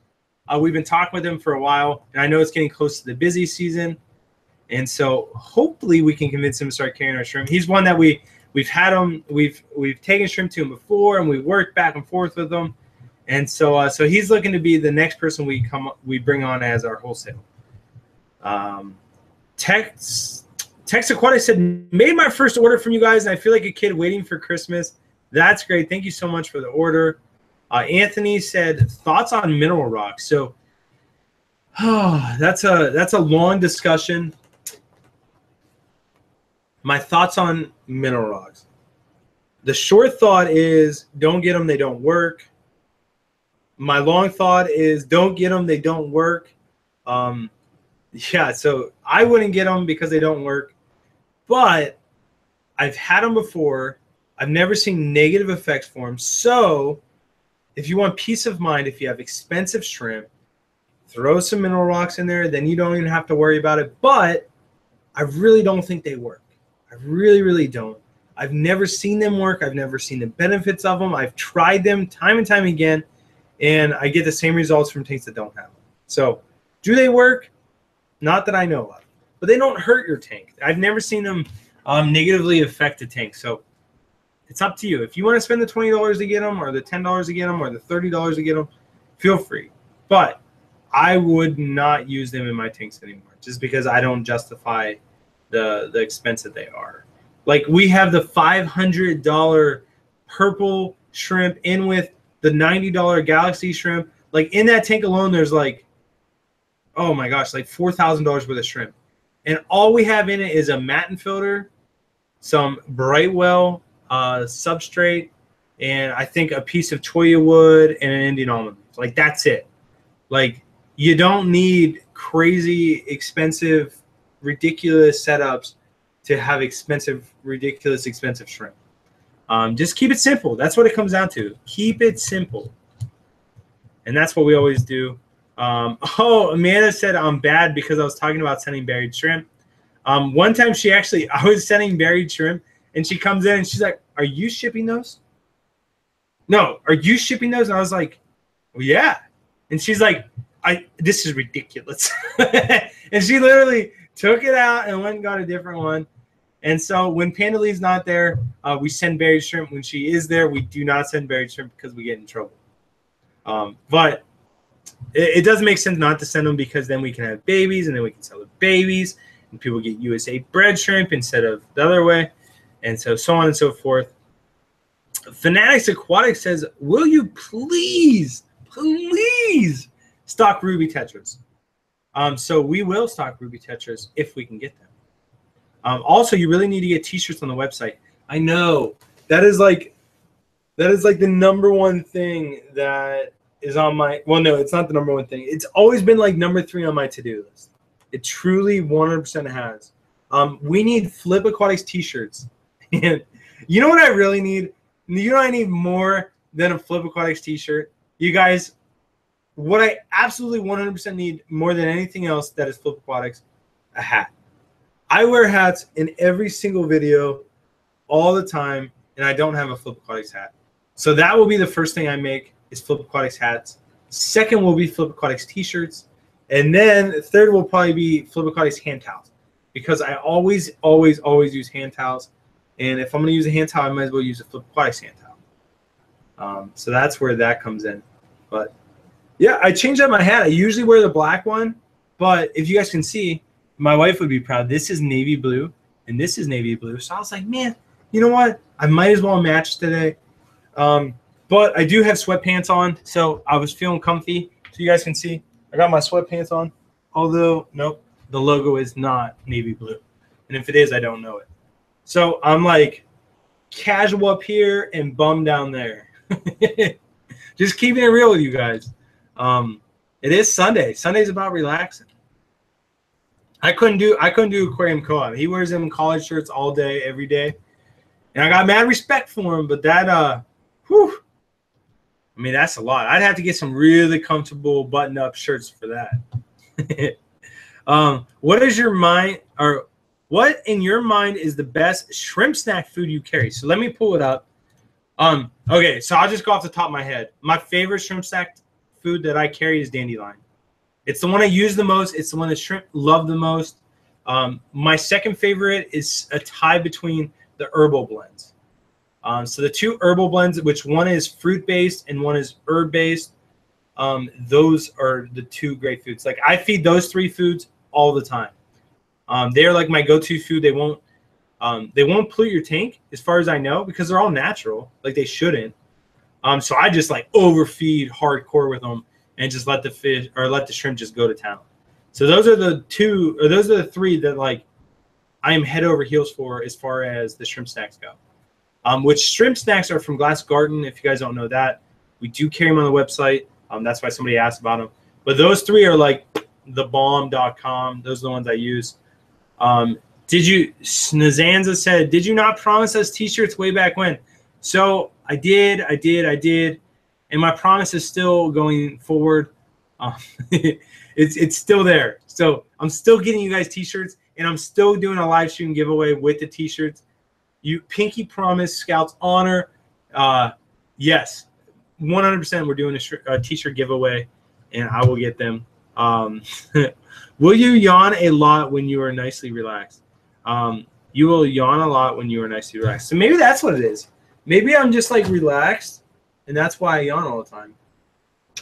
We've been talking with him for a while, and I know it's getting close to the busy season. And so hopefully we can convince him to start carrying our shrimp. He's one that we've had him. We've taken shrimp to him before, and we've worked back and forth with him. And so he's looking to be the next person we bring on as our wholesale. Tex Aquatic said, made my first order from you guys, and I feel like a kid waiting for Christmas. That's great. Thank you so much for the order. Anthony said, thoughts on mineral rocks. So that's a long discussion. My thoughts on mineral rocks. The short thought is, don't get them, they don't work. My long thought is, don't get them, they don't work. Yeah, so I wouldn't get them because they don't work. But I've had them before. I've never seen negative effects for them. So if you want peace of mind, if you have expensive shrimp, throw some mineral rocks in there. Then you don't even have to worry about it. But I really don't think they work. I really, really don't. I've never seen them work. I've never seen the benefits of them. I've tried them time and time again, and I get the same results from tanks that don't have them. So do they work? Not that I know of. But they don't hurt your tank. I've never seen them negatively affect the tank. So it's up to you. If you want to spend the $20 to get them, or the $10 to get them, or the $30 to get them, feel free. But I would not use them in my tanks anymore, just because I don't justify the expense that they are. Like, we have the $500 purple shrimp in with the $90 Galaxy shrimp. Like, in that tank alone, there's like, oh my gosh, like $4,000 worth of shrimp. And all we have in it is a matin filter, some Brightwell substrate, and I think a piece of Toya wood and an Indian almond. Like, that's it. Like, you don't need crazy, expensive, ridiculous setups to have expensive, ridiculous, expensive shrimp. Just keep it simple. That's what it comes down to. Keep it simple. And that's what we always do. Oh, Amanda said I'm bad because I was talking about sending buried shrimp. One time I was sending buried shrimp, and she comes in and she's like, "Are you shipping those?" "No, are you shipping those?" And I was like, "Well, yeah." And she's like, "This is ridiculous." And she literally took it out and went and got a different one. And so when Pandalee's not there, we send buried shrimp. When she is there, we do not send buried shrimp because we get in trouble. But it doesn't make sense not to send them, because then we can have babies, and then we can sell the babies, and people get USA bred shrimp instead of the other way, and so on and so forth. Fanatics Aquatic says, will you please stock ruby tetras? So we will stock ruby tetras if we can get them. Also, you really need to get t-shirts on the website. I know that is like the number one thing that is on my, well, no, it's not the number one thing. It's always been like number 3 on my to-do list. It truly 100% has. We need Flip Aquatics t-shirts. And you know what I really need? You know, I need more than a Flip Aquatics t-shirt. You guys, what I absolutely 100% need more than anything else that is Flip Aquatics, a hat. I wear hats in every single video all the time, and I don't have a Flip Aquatics hat. So that will be the first thing I make, is Flip Aquatics hats. Second will be Flip Aquatics t-shirts. And then third will probably be Flip Aquatics hand towels, because I always use hand towels. And if I'm going to use a hand towel, I might as well use a Flip Aquatics hand towel. So that's where that comes in. But yeah, I changed out my hat. I usually wear the black one, but if you guys can see, my wife would be proud. This is navy blue, and this is navy blue. So I was like, man, you know what? I might as well match today. But I do have sweatpants on, so I was feeling comfy. So you guys can see, I got my sweatpants on. Although, nope, the logo is not navy blue. And if it is, I don't know it. So I'm like casual up here and bum down there. Just keeping it real with you guys. It is Sunday. Sunday's about relaxing. I couldn't do Aquarium Co-op. He wears them college shirts all day, every day. And I got mad respect for him, but that whew, I mean, that's a lot. I'd have to get some really comfortable button-up shirts for that. What is your mind, or what in your mind is the best shrimp snack food you carry? So let me pull it up. Okay, so I'll just go off the top of my head. My favorite shrimp snack food that I carry is dandelion. It's the one I use the most. It's the one that shrimp love the most. My second favorite is a tie between the herbal blends. So the 2 herbal blends, which one is fruit-based and one is herb-based, those are the 2 great foods. Like, I feed those 3 foods all the time. They're like my go-to food. They won't pollute your tank, as far as I know, because they're all natural. Like, they shouldn't. So I just like overfeed hardcore with them and just let the fish, or let the shrimp just go to town. So those are the 2, or those are the 3 that like I am head over heels for as far as the shrimp snacks go. Which shrimp snacks are from Glass Garden. If you guys don't know that, we do carry them on the website. That's why somebody asked about them. But those 3 are like thebomb.com. Those are the ones I use. Snazanza said, did you not promise us t-shirts way back when? So I did. And my promise is still going forward. It's still there. So I'm still getting you guys t-shirts, and I'm still doing a live stream giveaway with the t-shirts. You pinky promise, Scouts honor. Yes, 100% we're doing a t-shirt giveaway, and I will get them. Will you yawn a lot when you are nicely relaxed? You will yawn a lot when you are nicely relaxed. So maybe that's what it is. Maybe I'm just like relaxed, and that's why I yawn all the time.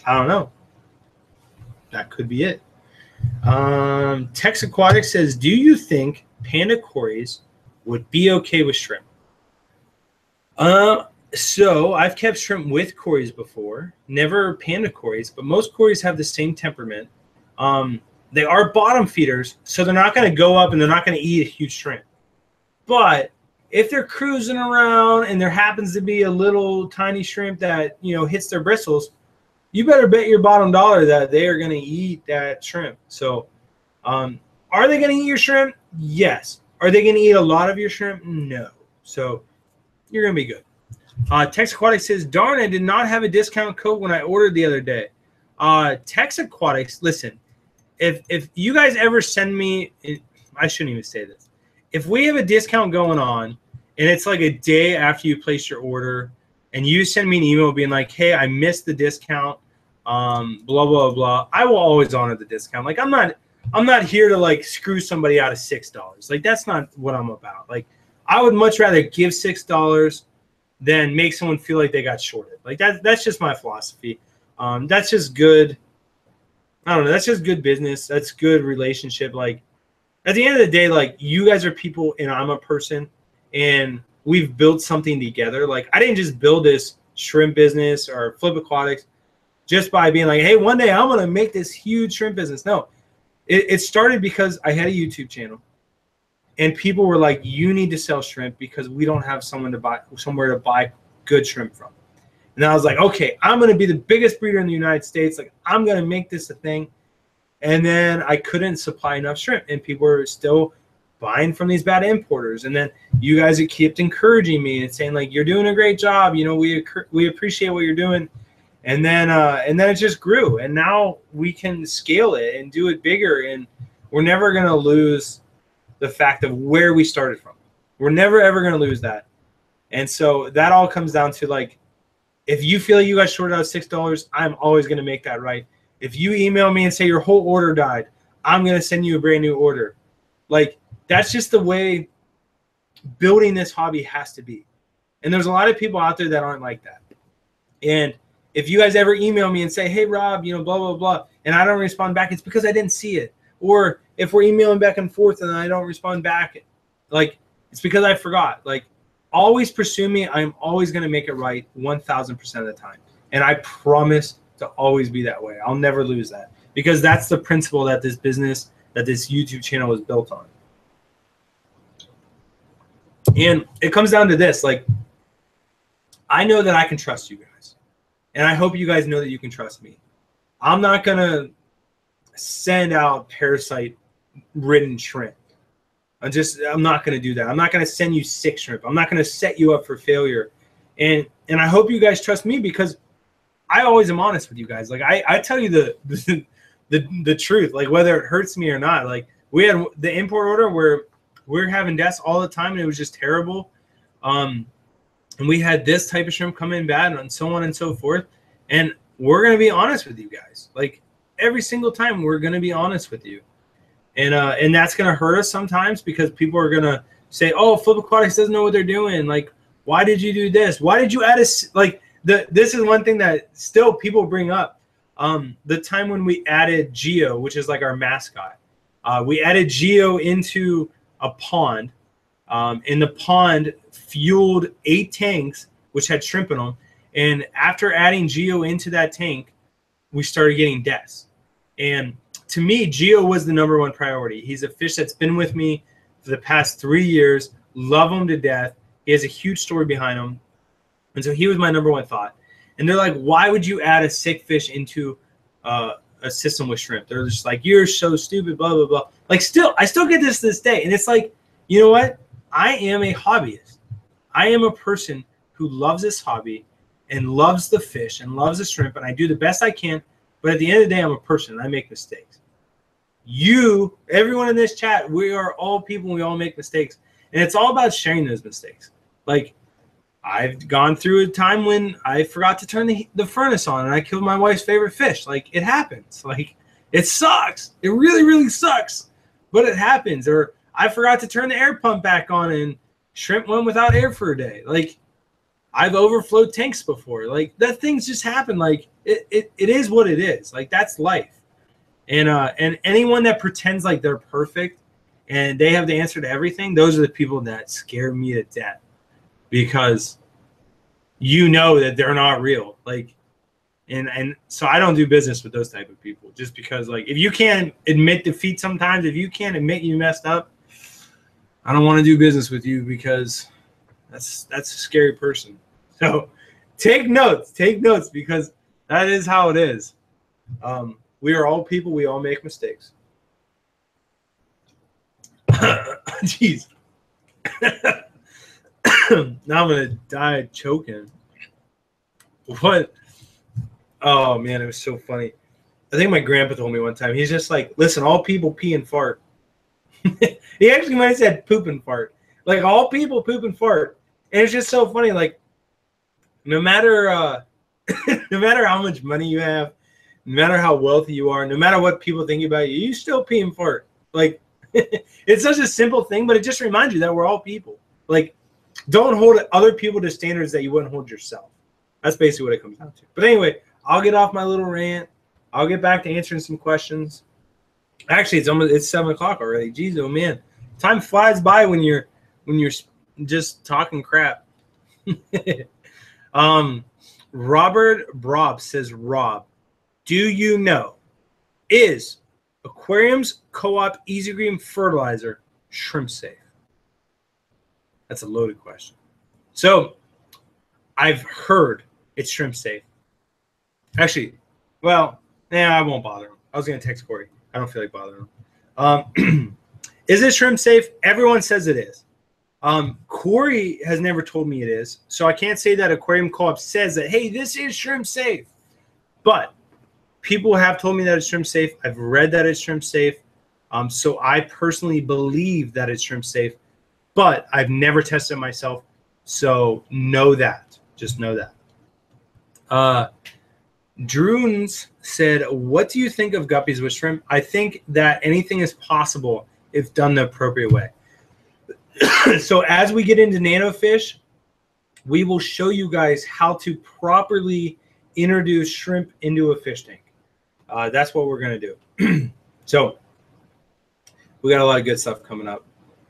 I don't know. That could be it. Tex Aquatic says, do you think panda cories would be okay with shrimp? So I've kept shrimp with cories before, never panda cories, but most cories have the same temperament. They are bottom feeders, so they're not going to go up and they're not going to eat a huge shrimp. But if they're cruising around and there happens to be a little tiny shrimp that, you know, hits their bristles, you better bet your bottom dollar that they are going to eat that shrimp. So are they going to eat your shrimp? Yes. Are they going to eat a lot of your shrimp? No. So you're going to be good. Tex Aquatic says, darn, I did not have a discount code when I ordered the other day. Tex Aquatics, listen, if you guys ever send me, I shouldn't even say this. If we have a discount going on and it's like a day after you place your order and you send me an email being like, hey, I missed the discount, blah, blah, blah, I will always honor the discount. Like, I'm not here to like screw somebody out of $6. Like, that's not what I'm about. Like, I would much rather give $6 than make someone feel like they got shorted. Like, that's just my philosophy. That's just good. I don't know. That's just good business. That's good relationship. Like, at the end of the day, like, you guys are people and I'm a person and we've built something together. Like, I didn't just build this shrimp business or Flip Aquatics just by being like, hey, one day I'm going to make this huge shrimp business. No, it started because I had a YouTube channel and people were like, you need to sell shrimp because we don't have somewhere to buy good shrimp from. And I was like, okay, I'm going to be the biggest breeder in the United States. Like, I'm going to make this a thing. And then I couldn't supply enough shrimp, and people were still buying from these bad importers. And then you guys kept encouraging me and saying like, you're doing a great job. You know, we appreciate what you're doing. And then it just grew, and now we can scale it and do it bigger. And we're never going to lose the fact of where we started from. We're never, ever going to lose that. And so that all comes down to like, if you feel like you got shorted out of $6, I'm always going to make that right. If you email me and say your whole order died, I'm going to send you a brand new order. Like, that's just the way building this hobby has to be. And there's a lot of people out there that aren't like that. And if you guys ever email me and say, hey, Rob, you know, blah, blah, blah, and I don't respond back, it's because I didn't see it. Or if we're emailing back and forth and I don't respond back, like, it's because I forgot. Like, always pursue me. I'm always going to make it right 1,000% of the time. And I promise to always be that way. I'll never lose that, because that's the principle that this business, that this YouTube channel is built on. And it comes down to this, like, I know that I can trust you guys, and I hope you guys know that you can trust me. I'm not going to send out parasite-ridden shrimp. I'm not going to do that. I'm not going to send you sick shrimp. I'm not going to set you up for failure. And I hope you guys trust me, because I always am honest with you guys. Like, I tell you the truth, like, whether it hurts me or not. Like, we had the import order where we're having deaths all the time and it was just terrible. And we had this type of shrimp come in bad and so on and so forth. And we're going to be honest with you guys. Like, every single time we're going to be honest with you. And that's going to hurt us sometimes, because people are going to say, oh, Flip Aquatics doesn't know what they're doing. Like, why did you do this? Why did you add this is one thing that still people bring up. The time when we added Geo, which is like our mascot, we added Geo into a pond, and the pond fueled 8 tanks, which had shrimp in them. And after adding Geo into that tank, we started getting deaths. And to me, Geo was the #1 priority. He's a fish that's been with me for the past 3 years. Love him to death. He has a huge story behind him. And so he was my #1 thought. And they're like, why would you add a sick fish into a system with shrimp? They're just like, you're so stupid, blah, blah, blah. Like, I still get this to this day. And it's like, you know what? I am a hobbyist. I am a person who loves this hobby and loves the fish and loves the shrimp. And I do the best I can. But at the end of the day, I'm a person and I make mistakes. You, everyone in this chat, we are all people and we all make mistakes. And it's all about sharing those mistakes. Like, I've gone through a time when I forgot to turn the furnace on and I killed my wife's favorite fish. Like, it happens. Like, it sucks. It really, really sucks. But it happens. Or I forgot to turn the air pump back on and shrimp went without air for a day. Like, I've overflowed tanks before. Like, that things just happen. Like, it is what it is. Like, that's life. And anyone that pretends like they're perfect and they have the answer to everything, those are the people that scare me to death. Because you know that they're not real. Like, and so I don't do business with those type of people, just because, like, if you can't admit defeat sometimes, if you can't admit you messed up, I don't want to do business with you, because that's a scary person. So take notes, because that is how it is. We are all people. We all make mistakes. Jeez. Now I'm going to die choking. What? Oh, man, it was so funny. I think my grandpa told me one time. He's just like, listen, all people pee and fart. He actually might have said poop and fart. Like, all people poop and fart. And it's just so funny. Like, no matter no matter how much money you have, no matter how wealthy you are, no matter what people think about you, you still pee and fart. Like, it's such a simple thing, but it just reminds you that we're all people. Like, don't hold other people to standards that you wouldn't hold yourself. That's basically what it comes down to. But anyway, I'll get off my little rant. I'll get back to answering some questions. Actually, it's 7 o'clock already. Jeez, oh man, time flies by when you're just talking crap. Robert Brob says, Rob, do you know, is aquariums co-op easy green fertilizer shrimp safe? That's a loaded question. So I've heard it's shrimp safe. Actually, well, I won't bother him. I was going to text Corey. I don't feel like bothering him. Is it shrimp safe? Everyone says it is. Corey has never told me it is, so I can't say that Aquarium Co-op says that, hey, this is shrimp safe. But people have told me that it's shrimp safe. I've read that it's shrimp safe. So I personally believe that it's shrimp safe, but I've never tested it myself. So know that. Just know that. Droons said, what do you think of guppies with shrimp? I think that anything is possible if done the appropriate way. So as we get into nanofish, we will show you guys how to properly introduce shrimp into a fish tank. That's what we're going to do. So we got a lot of good stuff coming up.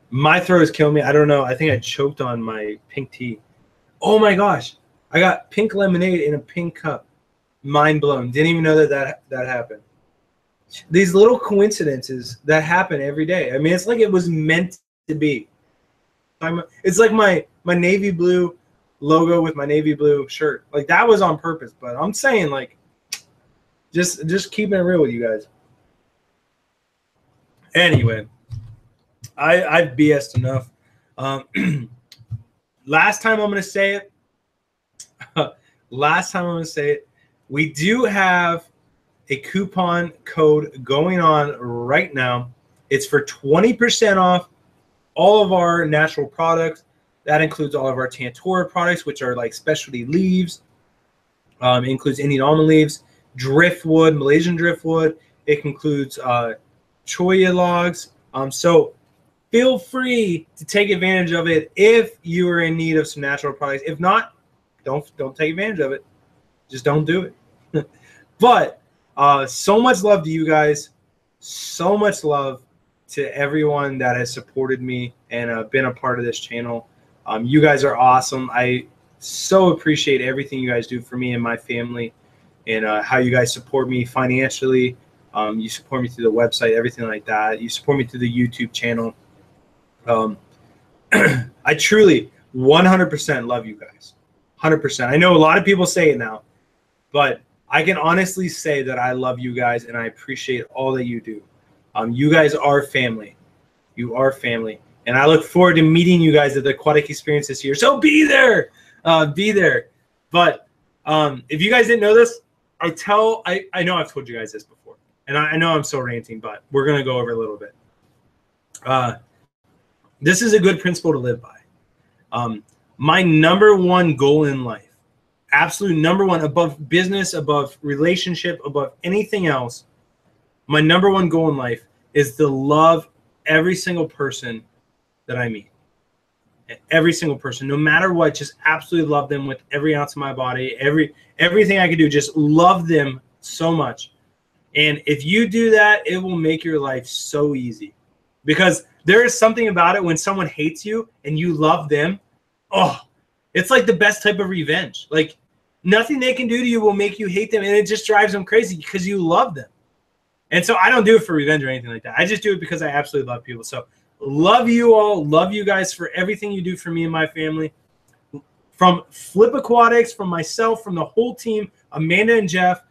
My throat is killing me. I don't know. I think I choked on my pink tea. Oh my gosh. I got pink lemonade in a pink cup. Mind blown. Didn't even know that happened. These little coincidences that happen every day. I mean, it's like it was meant to be. It's like my navy blue logo with my navy blue shirt. Like, that was on purpose. But I'm saying, like, just keeping it real with you guys. Anyway, I've BS'd enough. Last time I'm going to say it. We do have a coupon code going on right now. It's for 20% off all of our natural products. That includes all of our Tantora products, which are like specialty leaves. It includes Indian almond leaves, driftwood, Malaysian driftwood. It includes choya logs. So feel free to take advantage of it if you are in need of some natural products. If not, don't take advantage of it. Just don't do it. But so much love to you guys. So much love to everyone that has supported me and been a part of this channel. You guys are awesome. I so appreciate everything you guys do for me and my family, and how you guys support me financially. You support me through the website, everything like that. You support me through the YouTube channel. I truly 100% love you guys. 100%. I know a lot of people say it now, but I can honestly say that I love you guys and I appreciate all that you do. You guys are family. You are family. And I look forward to meeting you guys at the Aquatic Experience this year. So be there. Be there. But if you guys didn't know this, I know I've told you guys this before. And I know I'm so ranting, but we're going to go over a little bit. This is a good principle to live by. My number one goal in life, absolute number one, above business, above relationship, above anything else, my number one goal in life is to love every single person that I meet. Every single person, no matter what, just absolutely love them with every ounce of my body, everything I can do, just love them so much. And if you do that, it will make your life so easy. Because there is something about it when someone hates you and you love them. Oh, it's like the best type of revenge. Like, nothing they can do to you will make you hate them, and it just drives them crazy because you love them. And so I don't do it for revenge or anything like that. I just do it because I absolutely love people. So love you all. Love you guys for everything you do for me and my family. From Flip Aquatics, from myself, from the whole team, Amanda and Jeff,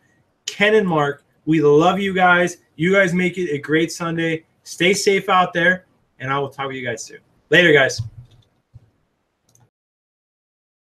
Ken and Mark, we love you guys. You guys make it a great Sunday. Stay safe out there, and I will talk to you guys soon. Later, guys.